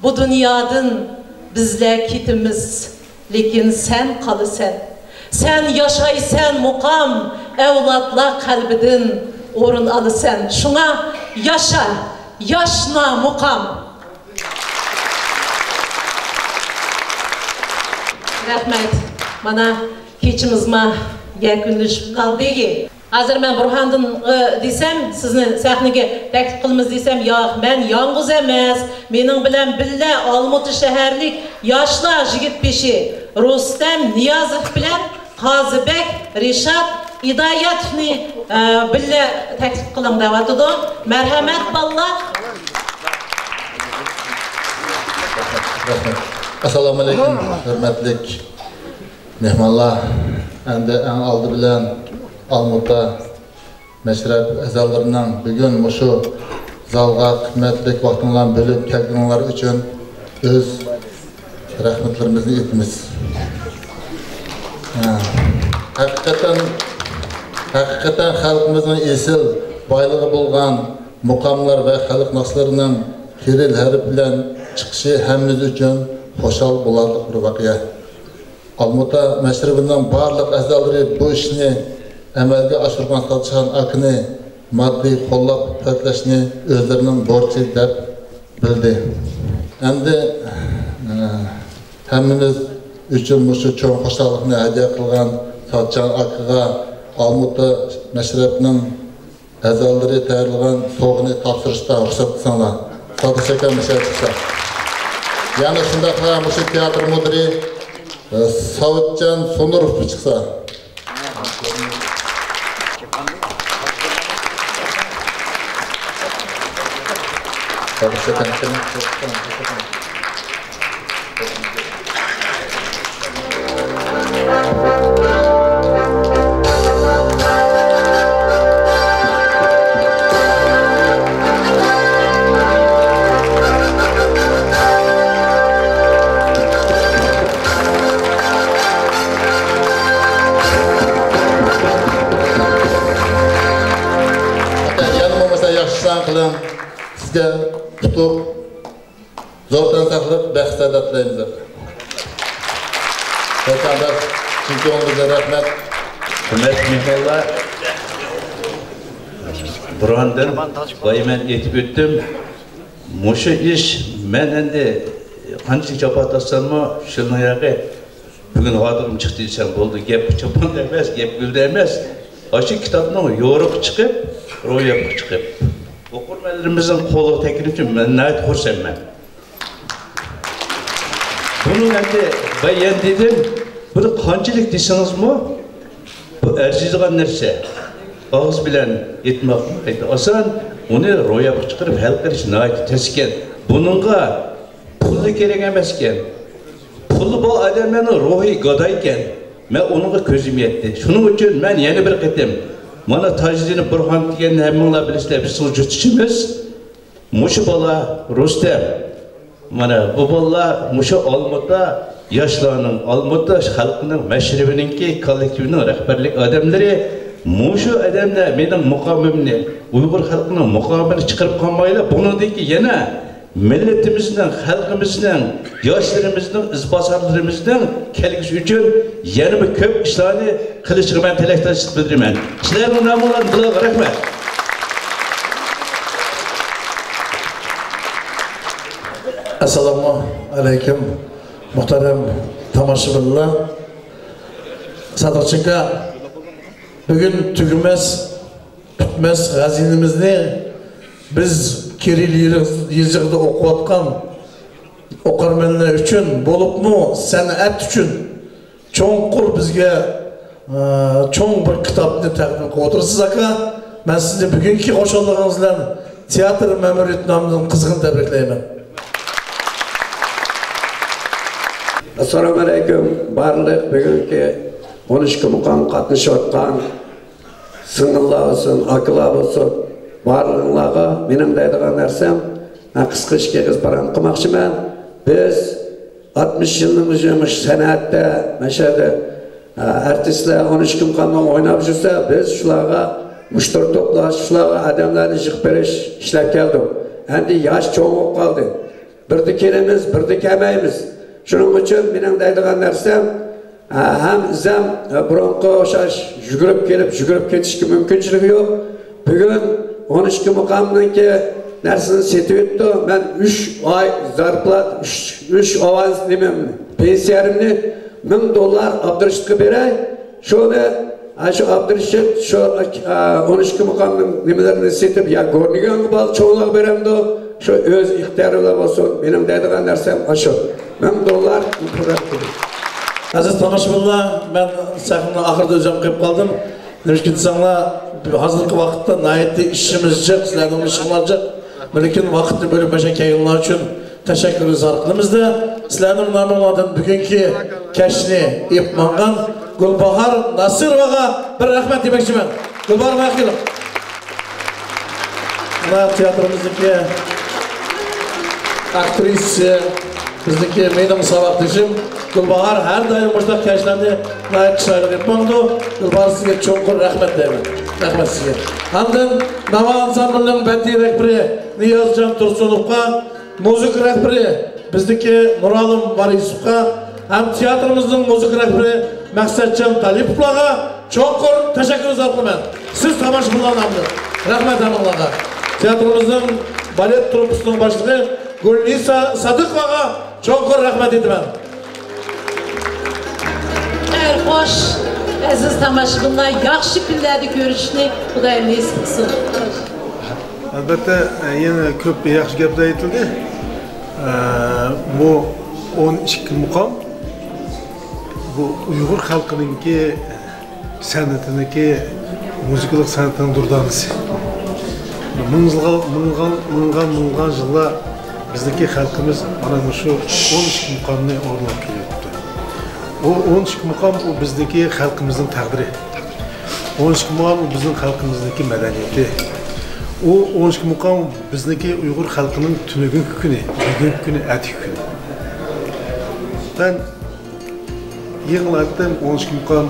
[SPEAKER 5] bu dünyadan bizler kitimiz, lekin sen kalısen. Sen yaşaysan muqam, evlatlar kalbidin orun alısen. Şuna yaşa, yaşna muqam. Rahmet, bana keçimizma yakınlaşıp kaldı ki. Hazır ben Burhan'dan desem, sizni sahnege teklif kılımız desem, ya ben yalnız emas, benim bilen bille Almatı şehirlik yaşlı jigit peşi Rustem Niyazov bilen Qazibek Rişat İdayatovni bille teklif kılım davatıdı. Merhamet ballar.
[SPEAKER 8] Assalamu alaikum, hürmetlik mehmanlar. Endi en aldı bilen Almuta meşrep əzallarından bugün şu zalga kıymetlik vaktinden bölüp kelginler için öz rahmetlerimizni etimiz. Hakikaten halkımızın esil baylığı bulgan mukamlar ve halk naslarının kiril harf bilen çıkışı hemimiz için hoşal bularlık bir vakıya. Almuta meşrebinden barlık əzalları bu işini əməlgə aşırğan çalışan akını maddi qollab tərləşini özlərinin borcu deb bildi. Endi həmmimiz üçün şu çoğun xoşallıqını hədiyyə qılğan Satcan akıға Almuta məşrəbinin əzalları təyirlğan soğunu tapsırışda ruxsat qılsanlar. Sadı şəkər müşəhət çıxsa. Yəni şundaqla şu teatr müdiri Savutcan Sonurov çıxsa. Sizge tutup zordan saklıp bəxsədə tiləyimizdir. Pekala, çünkü onuza rahmet.
[SPEAKER 4] Hürmetli mehmanlar, Burhan'dan baymen etip öttüm. Muşu iş, ben endi qancha çapat aslanma, şunun yağı bugün adırım çıktı desem oldu. Gep çapan demez, gep gül demez. Aşı kitabını yorup çıkıp, royap çıkıp. Okurmenlerimizin kolu tekini için ben nayet hoşsam ben. Bunu endi bayan dedim, bunu kançılık desiniz mi? Bu erzizgan nerse. Ağız bilen etmek asan, onu royap çıkarıp halklar için nayet tesken. Bununla pulu gerek emezken, pulu bu adamın ruhi gadayken, ben onunla közüm yetti. Şunun için ben yeni bir ketim. Mana Tajdini Burhan diyen hemminla bilirler biz sılcıtçımız. Muşu bala Rustem. Mana bu bala muşu Almuta yaşlarının Almuta halkının meşrebininki kollektivinin rehberlik adamları muşu adamlar benim mukamimni Uygur halkının mukamini çıkarıp kalmayla bunu değil ki yine milletimizden, halkımızdan, yaşlarımızdan, izbasarlarımızdan kelgisi üçün yeni bir köp işlerini kılıçını ben telektaşlık bildirmen. Sizlerin namılan bulağı rahmet.
[SPEAKER 1] Assalamu alaikum muhterem tamaşaçılar. Sadıkçı'nka bugün tükümez, tutmaz hazinemizni biz Kiril yezig'ida o'qiyotgan o'qirmanlar uchun bo'libmi san'at uchun cho'nqur bizga cho'ng bir kitobni taqdim qilib o'tirsiz aka. Men sizni bugungi qo'shonlig'ingiz bilan teatr ma'muriyati nomidan qizg'in tabriklayman.
[SPEAKER 9] Assalomu alaykum barliq bugungi 13 muqam qatnashayotgan singillar olsun, akalar olsun. Varlığınlağa benim deydiğen dersem, qısqa işke qizparan qılmaqçıman. Biz 60 yılımız yılmış sanatta, meşede artistler 13 gün qandan oynab жүрsə, biz şularga müşteri toplaş, şularga adamlarni yığıb beriş işlep geldik. endi yaş çoğun olup kaldı. Birdi kelimiz, birdi kelmeymiz. Şunun için benim deydiğim narsam hem izem burunqa o'xshash yugurib kelib, yugurib ketishga mumkinchiligi yo'q. Bugun 12 muqomniki narsani setib o'tdi. Men 3 oy zarplat, 3 ovoz nimamni, pensiyarimni $1000 Abdurashidga beray. Shuni şu Abdurashid şu 12 muqomning nimalarini setib, ya ko'rnigan bal cho'nliq beramdi. Şu öz ixtiyorida bo'lsin. Mening deydigan narsam shu. $1000
[SPEAKER 1] Aziz tomoshabinlar, ben sahnenin ahırda özüm kayıp kaldım. Demiş ki sana hazırlık vakitte nayetli işimiz çık, sizlerden ışıklar çık. Mülkün vakitte böyle başa kayınlar için teşekkür ederiz arkamızda. Sizlerden namılardan bugünkü keşini yapmangan Gülbahar Nasirova'ga bir rahmet demekçi ben. Gülbahar Mahkil'im. Tiyatromuzdaki aktrisi, bizdeki benim sabahtaşım Gülbahar her daim boşta keşlendi, layık şairlik yapmadı. Gülbahar size çok rahmet deyim. Rahmet size. Andın Nava Ansamblı'nın bəddi rəhbiri Niyazcan Tursunov'a, müzik rəhbiri bizdeki Nuralım Varisov'a, hem tiyatromuzun müzik rəhbiri Məqsədcan Talipov'a çok teşekkür ederim. Siz tamaşaçılar namlı. Rahmet hamılarga. Tiyatromuzun balet trupusunun başlığı Gülnisa Sadıkov'a çok rahmet ediyorum.
[SPEAKER 5] Hoş, aziz tomoshabinlar, yaxshi kunlarda ko'rishni Xudoyim nasib qilsin.
[SPEAKER 10] Albatta, yana ko'p yaxshi gaplar aytildi. Bu 12 muqom bu Uyg'ur xalqininki san'atiniki muzikalik san'atining durdonasi. Ming'an yillar bizdagi xalqimiz mana shu 12 muqomni o'rnab kelyapti. O 12 muqom o bizdeki halkımızın takdiri. 12 muqom o bizim halkımızdaki medeniyeti. O 12 muqom bizdeki Uygur halkının tünügün günü, bugün günü, etik günü. Ben yığınlattım 12 muqom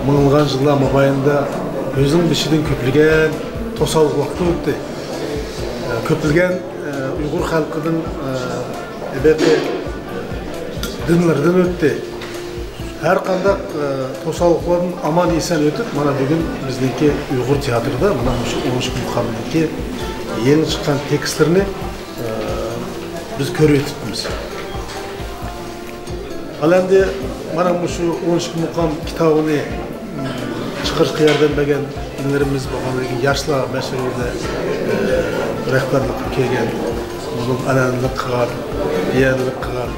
[SPEAKER 10] mığılgan yıllar mabayında özünün bişidin köpülgen tosalık vakti öttü. Köpülgen Uygur halkının dinlerden öttü. Her kandak tosalıkların aman esen ötüp, mana bugün bizdeki Uygur tiyatroda, mana şu 13 muqomdaki yeni çıkan tekstlerini biz körüp etibmiz. Al endi mana şu 13 muqom kitabını çıkış kıyardan begen dinlerimiz bakandaki yaşlı meselede rehberlik kelgen, bunun ananlık kılar, yeğenlik kılar,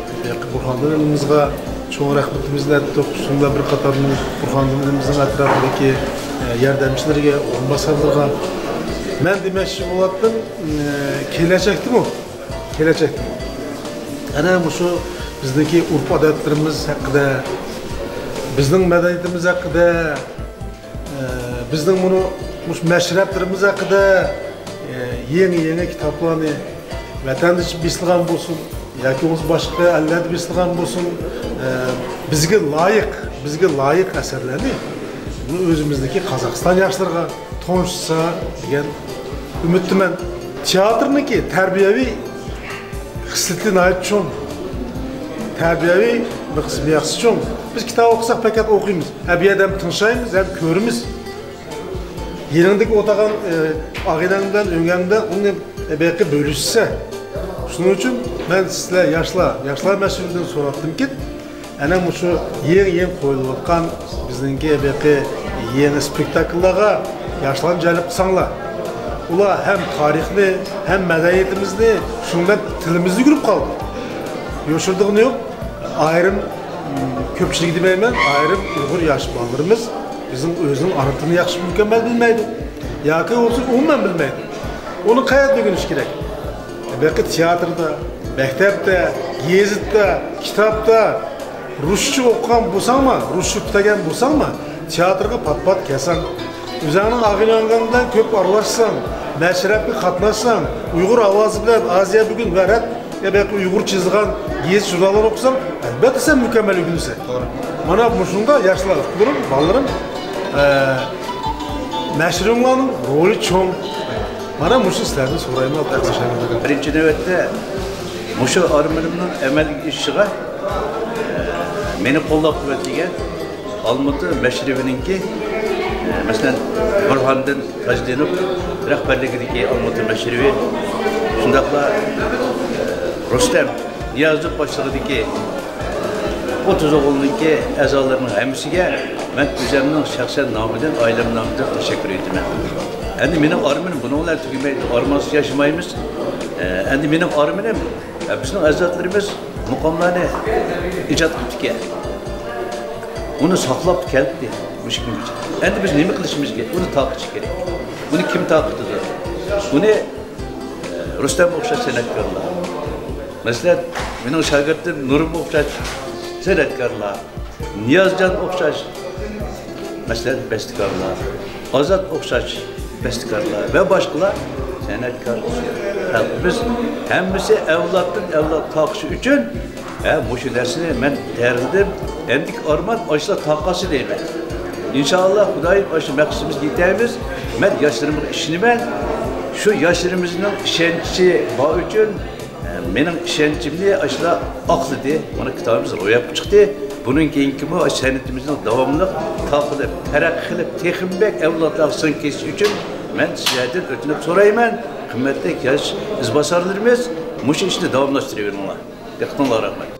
[SPEAKER 10] Burhan'dan elimizga çoğun rahmetimizle ettik. Şunda bir katarının Burhan'ımızın etrafındaki yardımcılarına, onbasarlarına ben demeşi olattım, gelecektim o. Gelecektim. Yani şu bizdeki urf adetlerimiz hakkında, bizden medeniyetimiz hakkında, bizden bunu meşreplerimiz hakkında yeni kitaplarını vatandaş besleyen olsun, ya ki o'z boshqa allat besleyen olsun, bizga layık eserlerni bunu özümüzdeki Kazakistan yaşlarına tonuşsa degan umiddaman. Teatrniki tarbiyaviy xislati nayt cho'ng, tarbiyaviy bir qismi yaxshi cho'ng. Biz kitob o'qisak faqat o'qiymiz, bu yerdan tinchaymiz, ham ko'rimiz. Yerindeki o'tagan ag'inangdan, o'ngandan uni belki bölüşse. Şunun için ben sizler yaşlar mesulünden sorattım ki, ana şu yeni koyuluyotgan bizdeki belki yeni spektakllara yaşlarını jalb qilsanglar. Ular hem tarihni, hem medeniyetimizni, şundan tilimizni yürüp kaldı. Yoşurduğunu yok. Ayrım köpçülük demeymen, ayrım Uygur yaş ballarımız bizim özünün anıtını yaxşı mükemmel bilmeydi. Ya ki olsun umumen bilmeydi. Onu kayıt dökünüş gerek. Belki tiyatrda, mektepte, gezitde, kitapta Rusça okuyan bulsan mı, Rusça tutagen bulsan mı, tiyatroga pat kelsen, üzerinin ağılangandan köp arlaşsan, meşrepli katlaşsan, Uygur avazı bilen Aziya bugün veret, belki Uygur çizdiğin gezi jurnalar okusan, elbette sen mükemmel ülgünüse. Bana şunda yaşlılar, ballarım, meşreplerin rolü çoğun. Bana muşu sizlerden sorayım mı?
[SPEAKER 4] Birinci növbette muşu armağanımdan emel işçiğe beni qo'llab quvvatlagan Almatı meşrebininki mesela Burhan'dan Tajdenov rahbarligidagi Almatı meşrebi shundaqla Rustam Niyazov boshlig'idagi 30 o'g'ilniki a'zolarining hammasiga men o'zimning shaxsan nomidan, oilam nomidan tashakkur etaman. Endi mening armanim buninglar tugamaydi. Armansiz yashamaymiz. Endi mening armanim bizning ajdodlarimiz muqomlarni ijod qilibdi. Uni saqlab keldi mushkuncha. Endi biz nima qilishimiz kerak? Uni taqich kerak. Buni kim taqitadi? Buni Rustam o'xshash san'atkorlar. Masalan, mening shogirdim Nurim o'xshash san'atkorlar, Niyozjon o'xshash masalan bestikorlar, Ozod o'xshash bestikorlar va boshqalar san'atkor. Biz hammasi avloddan avlod taqışı uchun mushu narsani men tayyorladim. Endi arman oshla taqasi deyman. İnşallah Xudoyim shu maqsadimizga yetamiz. Men yoshlarimga ishoniman. Shu yoshlarimizning ishonchi bor uchun mening ishonchimni ashla oqladi. Mana kitobimiz ro'yobga chiqdi. Bunun keyingi bu san'atimizning davomli taqilib, taraqqiy qilib, texmbek avlodlar sinkish uchun men sizlardan o'tinib so'rayman. Qimmatli yosh izbosarlarimiz mushu ishni davomlashtiraveringlar. Diqqatingizga rahmat.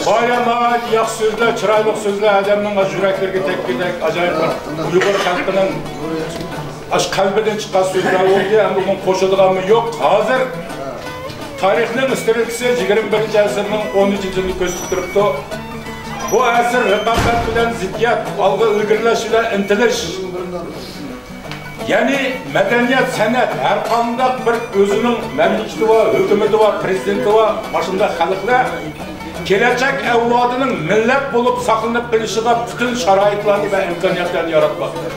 [SPEAKER 11] Bayramlar, yaxşı sözler, çıraylık sözler adamның yüreklerine tekkinek acayip Uygur halkının kalbiden çıkan sözler oldu ama bunun koşulduğu yok. Hazır tarihinin istirikisi 21. asırının 13. yılını gösteripti. Bu asır rekabat bilen ziddiyat, algı ilgirleş ile intiliş. Yani medeniyet, sanat, her kandak bir özünün memleketi var, hükümeti var, prezidenti var, başında halklar gelecek evladının millet bulup saklanıp bilişine bütün şaraitlerini ve imkaniyetlerini yaratmaktadır.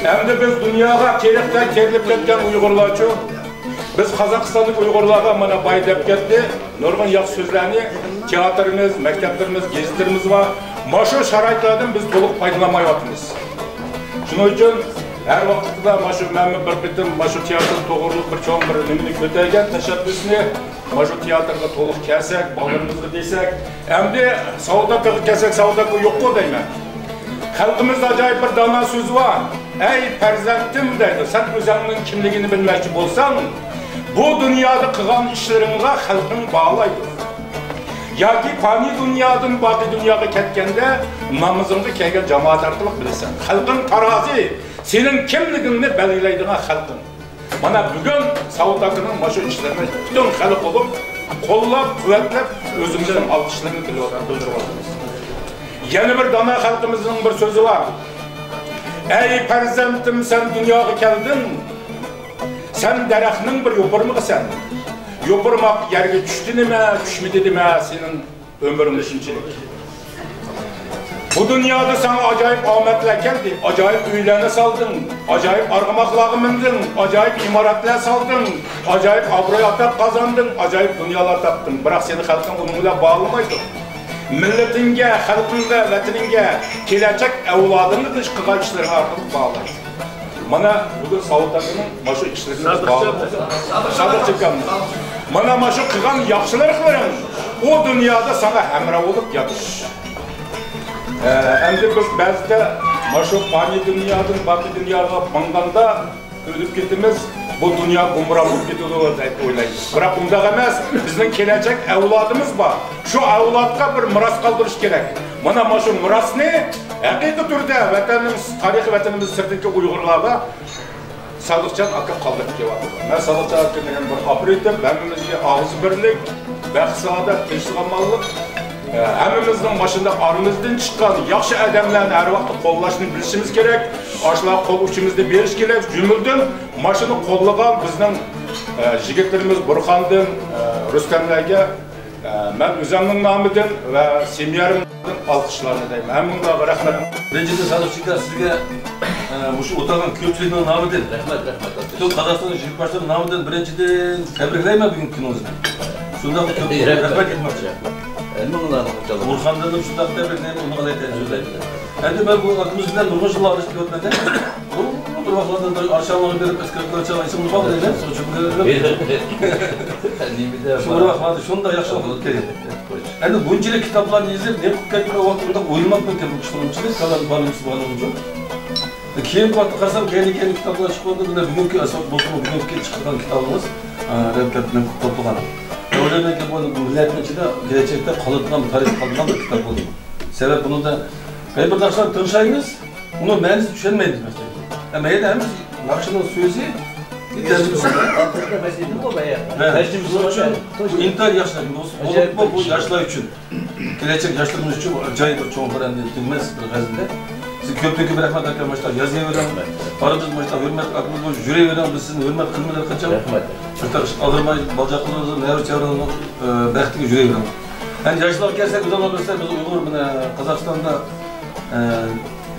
[SPEAKER 11] Hem de biz dünyaya kerekten kerilip ketken Uygurlar çok, biz Kazakistan'daki Uygurlarga bana baydep gitti. Nurgun yaxşı sözlerini, tiyatrımız, mekteplerimiz, gezilerimiz var. Maşu şaraitlerden biz toluk faydalanmayatımız. Şunun için her vakitte maşu memnun bir bitim, maşu tiyatr toğurluk bir çoğun bir nümünü köteygen teşebbüsünü maşu tiyatrga to'liq kelsak, bolalarimizni desak, endi savdoga kelsak, savdoga yo'q-ku deyman. Xalqimizda ajoyib bir dono so'z bor. Ey farzandim deydi, sen o'zingning kimligini bilmoqchi bo'lsang, bu dunyoda qilgan ishlaringga xalqing bog'laydi. Yoki fani dunyodan boqiy dunyoga ketganda namozingga kelgan jamoat orqali bilasan. Xalqing tarozi, sening kimligingni belgilaydigan xalqing. Mana bugün savdoning maşu ishlarini bütün xalq olup, qo'llab, quvvatlab o'zimizning alqishlarini bildirib Yana bir dona xalqimizning bir so'zi bor. Ey farzandim, sen dunyoga keldin. Sen daraxtning bir yo'pirmig'isan. Yo'pirmoq yerga tushdi nima, tushmadi nima, sening ömrüng shunchalik. Bu dünyada sana acayip ametler geldi, acayip üylerine saldın, acayip argımaklığa mindin, acayip imaratlar saldın, acayip abroy atak kazandın, acayip dünyalar taptın. Bırak seni halkın onunla bağlamaydı. Milletinge, halkınga, vatanınga, gelecek evladını dış kıga işlerine artık bağlaydı. Mana bugün Savutak'ın maşu işlerine bağladı. Sadık çıkandı. Mana maşu kıgan yaxşılarıkların o dünyada sana hemra olup yatış. Endi biz ba'zida maşu fani dunyodan boqiy dunyoga manganda o'lib ketimiz, bu dunyo gumroh bo'lib ketadi deb o'ylaymiz. Biroq unda emas, bizning kelajak avlodimiz bor. Shu avlodga bir miros qoldirish kerak. Mana maşu mirosni haqiqiy turda vatanimiz, tarixi vatanimiz sirtidagi Uyg'urlarga Sadıkcan aka qoldirib kelyapti. Men Sadıkcan akaning bir operativ, hammamizga og'iz birlik, baxt, saodat, tinchlik, amonlik Hemimizin başında aramızdan çıkan yaxşı adamlarını her vakit qo'llashni bilishimiz kerak. Aşlar qo'l uçimizda berish kerak. Cümülden maşını qo'llagan bizning jigitlerimiz Burxandın, Rüstemlerge ben özümün namıdan ve semiyarımdan alkışlarını deyim. Hemminga rahmet.
[SPEAKER 12] Birinci de Sadık Şikar sizge şu otagan köpçülüğünün namıdan. Tüm Kazakistan'ın jigit başlarının namıdan birinciden tebrikleyme bugün gününüzde. Şunda köpçülüğüne rahmet etmekçi. Burxandın şunda tebrikleyme onu kadar tecrübeleyim. Endi ben bu aklımız bilen nurgun yıllar arışık ötmeden bir vaxtlarda arşavlarını verip eskirikleri çalan isimini bağlı değil mi? Şu bir vaxtlarda şunu da yaxşılık olup geldi. Endi bunçilik kitaplarını izleyip ne kutlayıp vaxtında oylamak mümkün bu kişilerimçilik kadar bağlımsız bağlamıcı. Keyin vaxtı qarsam keyin kitaplar çıkmadı. Bugünkü asıl bozma bugünkü çıkan kitabımız Revkat'ın kurtulduğunu. Öyle ki bu milletin içinde gelecekte kalıtlan bir tarih kalıtlan bir kitap oldu. Sebep bunu da bir daşlar tanışayınız, onu mühendis düşünmeyiz mesela. Ama yine hem Nakşı'nın sözü, İnternet'in
[SPEAKER 9] Afrika meselesi bu bayağı.
[SPEAKER 12] bu intihar yaşları, bu yaşlar için, gelecek yaşlarımız için acayip bir çoğun var, bilmez bir gazinde. Siz köpteki bir rahmet arkadaşlar, yazıya veren, paramız başta hürmet, aklımızda jüriye veren, biz sizin hürmet kılmaları kaçalım. Alırmayı, balcaklarınızı, meyve çevrelerinizi, belki jüriye veren. Yani yaşlar gelsek, güzel olursa biz Uygur Kazakistan'da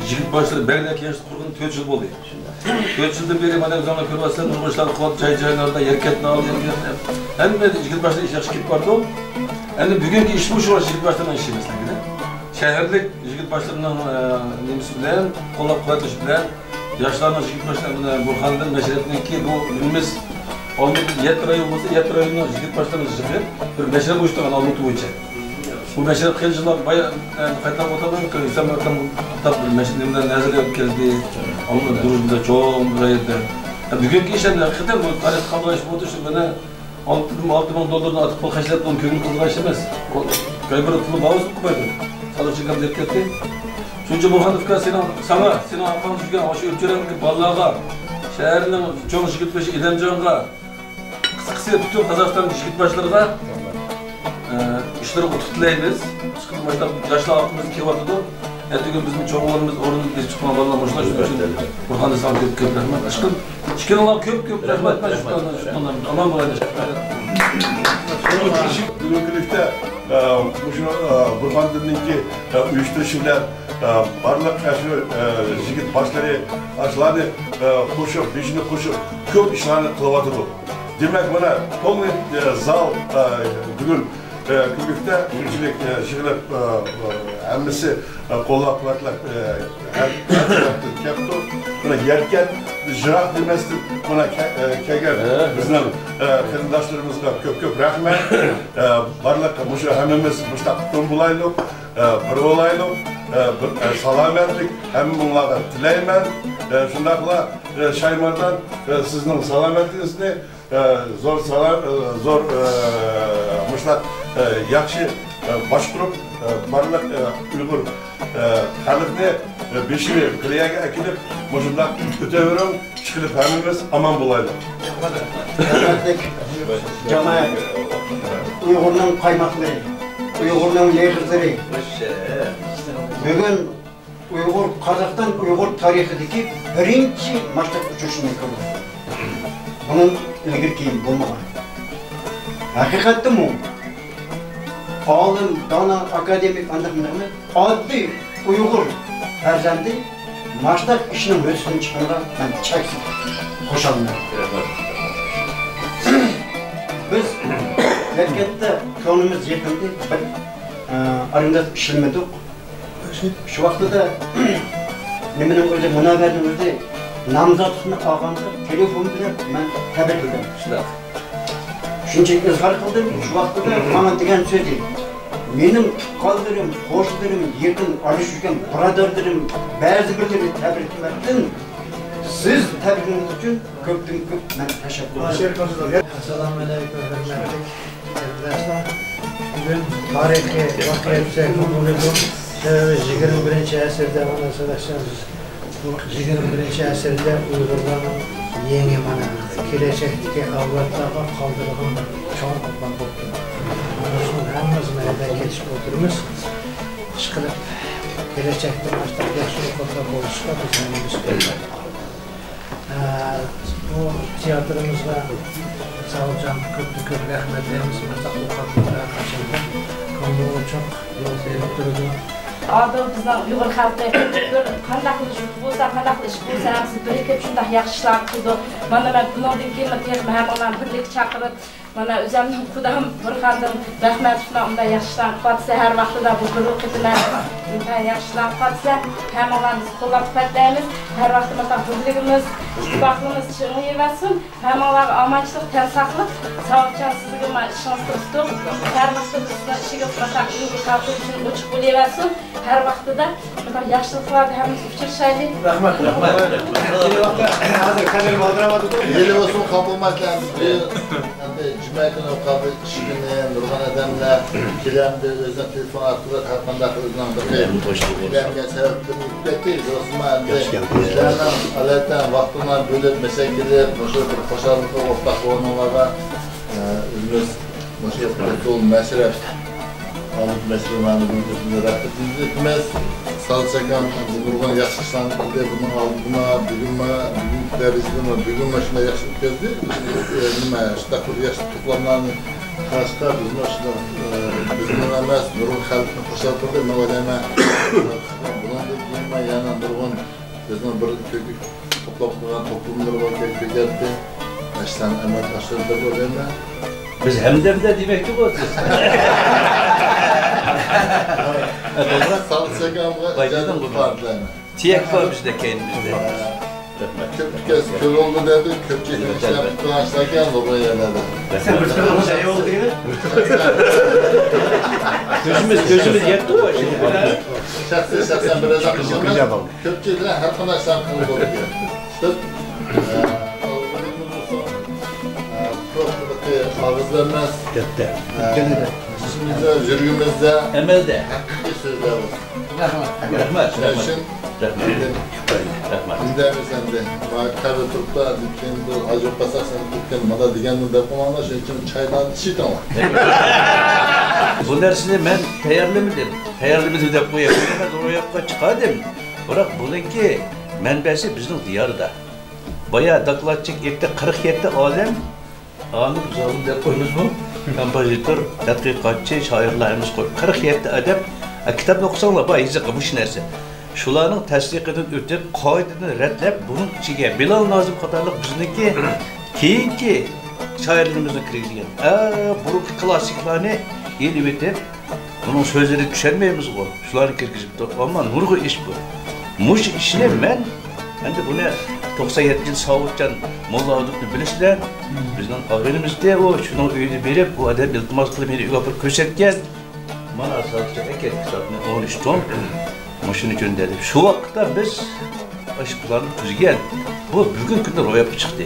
[SPEAKER 12] jigit başları belirli gençlik kurgun 4 yıl oldu. 4 yıldan beri madem zaman körvaslar, Nurguşlar, Kuvat, Çaycaylar'da, Yerket'ini aldı, hem de jigit başları iş yaxşı gidip vardı o. Hem de bugünkü iş bu şu var jigit başlarından işi mesela. Şehirlik jigit başlarından nemisi bilen, kollap kuvvetliş bilen, yaşlarından jigit başlarından Burxandın meşretinden ki bu ünümüz Yet rayonu olsa, Yet rayonundan jigit başlarından çıkıyor. Bir meşret uyuşturan Almutlu boyunca. Bu meşret kıyıcılar bayağı kayıtlar otadan ki İslam Erkan tabi meşretimden nazire yapıp geldi. Onun durumunda çoğun buraydı. Bugünkü işlemde hakikaten bu tarih kabul bu oturuşu bana $6,000 atıp bu kaçırıp onun kökünü kıldığı iş emez. Kaybır atılı bağız mı koydu? Sadık çıkan dep ketti. Çünkü Burxandovka senin arkanı düşken aşı ölçüren ki ballağa, şehirinin çoğun jigit başı İdemcan'a, kısa bütün Kazakistan'ın jigit başlarına işleri tutulayız. Çıkın başta yaşlı altımızın kevardıdı. Ertesi bizim çoğunlarımız orada bir çıkma varlar başlar şu için. Burxanda sağ köp rahmet. Çıkın Allah köp rahmet. Aman bu ayda.
[SPEAKER 13] Bugünkülükte Burxandınınki uyuşturucu bilen barlıq karşı jigit başları aşılarını koşup, beşini koşup köp işlerini kılavatırdı. Demek bana polni zal bugün Kürgükte ülkelik şıkılıp hemmisi kollap kuvvetler keptu. Buna yerken jırak demezdik. Buna keger bizden kırındaşlarımızga köp rahmet. Barlık muşu hemmimiz müştakıtın bulaylık, bir olaylık, salametlik hem bunlara tileymen. Şundakla Şaymar'dan sizin salametinizni zor muşlat yaxşı başkurup barlıq Uygur xalqını beşini kiliyaga akilip muşundaq öteverin çıkılıp hemimiz aman bulaylı.
[SPEAKER 14] Cemaat Uygur'un kaymakları, Uygur'un liderleri. Bugün Uygur, Kazakistan Uygur tarihideki birinci maçta uçuşunu yıkıldı. Bunun ilgili kim bulmalar. Hakikatte mi? Alım, dana, akademik anlamlarını adli Uygur ferzendi maçta işinin ölçüsünün çıkmadan ben çeksin. Koşalım. Biz Erket'te konumuz yakındı. Arında işilmedik. Şu vakti da nemenin öyle münaverimizde namzatını ağamda telefon bilen ben tebrik ederim. Şunca ızgar kıldım ki şu vakti da bana diyen söyledi. Benim kaldırım, hoşlarım, yerden alış yüken braderlerim, bazı birleri tebrik ettim. Siz tebrikiniz için köpten köp ben teşekkür ederim.
[SPEAKER 15] Assalamu alaikum hürmetlik arkadaşlar. Bugün tarihi vakiyette konuluyor. Sebebi 21. əsrdə bana söylərseniz, bu 21. əsrdə Uygurların yeni bana gelecekteki avlatlarına kaldırılan çok kurban oldu. Onun hemimiz meydan geçip oturmuş, çıkılıp gelecekte başta yaşlı okulda oluşta biz hemimiz görmedik. Bu tiyatrımızda Sağolcan köp rəhmətlərimiz Mətaqlı Xatlıqlara qaçırdı. Konuğu çox yol verib durdu.
[SPEAKER 16] Adı bizden Uyghur halkı bir qandaq iş bolsa, qandaq iş bolsa, siz birikib shunday yaxshi ishlar qildi. Mana men bundan keyin mehmonlar birlik chaqirib, mana o'zimning qudam Burxandim Rahmatovna unday yaxshi ishlar qilsa, har vaqtida bu birliklar unday yaxshi ishlar qilsa, hammalarimiz qo'llab-quvvatlaymiz. Har vaqtimizda birligimiz, ittifoqimiz ching'iyversin. Hammalar omonchilik, tinchlik, sog'liqcha sizga men ishonch tutib, har vaqtda sizni ishiga qatnashib, Uyghur xalqi uchun ochiq bo'laversin. Her vaxtıda yaxşılıklarda hemiz uçurşaydı.
[SPEAKER 8] Rahmet.
[SPEAKER 15] Hazır kaderim aldıramadık.
[SPEAKER 8] Yeni olsun kapılmaktan Cumhuriyet'in o kabul işini Nurhan Adem'le Kilem'de özden telefon attılar. Kalkanda özden bir Kilem'e sebepli müddettiyiz. Osman'da işlerden, aletten, vaktinden böyle meseleler, bir koşarlıklı ortak olanlara özümüz yapıcı olun mesele. Alıp meselemanı büyütüsünde rakibimiz etmez. Salçakan, Nurhan yaşlısan de bunu aldığına, bugün derizliğine, bugün şuna yaşlık geldi. Ştakır yaşlık toplamlarını karşılar, bizim şuna, bizim emez, Nurhan halkını koşartırdı, mevaleme. Bunun da bilme yana Nurhan, bizim bir kökü toplaptıran toplumları var, geldi. Eşten emel aşırıda böyle.
[SPEAKER 4] Biz hemdemde demek ki bu.
[SPEAKER 8] Salçakan var.
[SPEAKER 4] Tiyek var bizde kendimizde.
[SPEAKER 8] Köpkes köl oldu dedi, köpçenin içine tutuşlarken oraya yerlerde.
[SPEAKER 7] Sen bir şey oldu değil mi?
[SPEAKER 4] Gözümüz yetti o şimdi.
[SPEAKER 8] Şahsen biraz akışılmaz. Köpçeyle arkadaşlar kıldı oluyor. İşte ağız vermez. İşimizde, jürgümüzde
[SPEAKER 4] emelde
[SPEAKER 8] hakiki sözler var.
[SPEAKER 4] Rahmet.
[SPEAKER 8] İzlemiyorsan de. Tabi Türk'ta dükkanı acı basarsan dükkanı bana diğerini de kullanma şey için çaydan içi tamam.
[SPEAKER 4] Bu dersini ben tayarlamadım. Tayarlamadım da bu yapımda doğru yapma çıkardım. Bırak bununki menbesi bizim diyarda. Bayağı daklatçık ekte 47 alem Amir zalim de koymuş mu? Kompozitör, tədqiqatçı, şairlərimiz koymuş. 47 adəm kitap oxusanlar bayağı izi qılmış nəsə. Şularning təsdiqindən ötüb, qaydını rədləb, bunun içiga Bilal Nazım qatarlıq bizniki keyinki şairlərimizin kirgizgan. Buruk klassiklarni elib etib, bunun sözləri düşənməyimiz bu. Şularni kirgizibdi. Amma nurg'u iş bu. Muş işini men endi buni 97 yıl Savutcan Molla Aduk'nu bilişler. Bizden ağabeyimizde o şunu öyle verip bu adam iltimas kılıp beni yapıp köşetken bana sadece eket kısaltını 13 ton maşını gönderdim. Şu vakitte biz aşklarını düzgen bu bugün günde roya çıktı.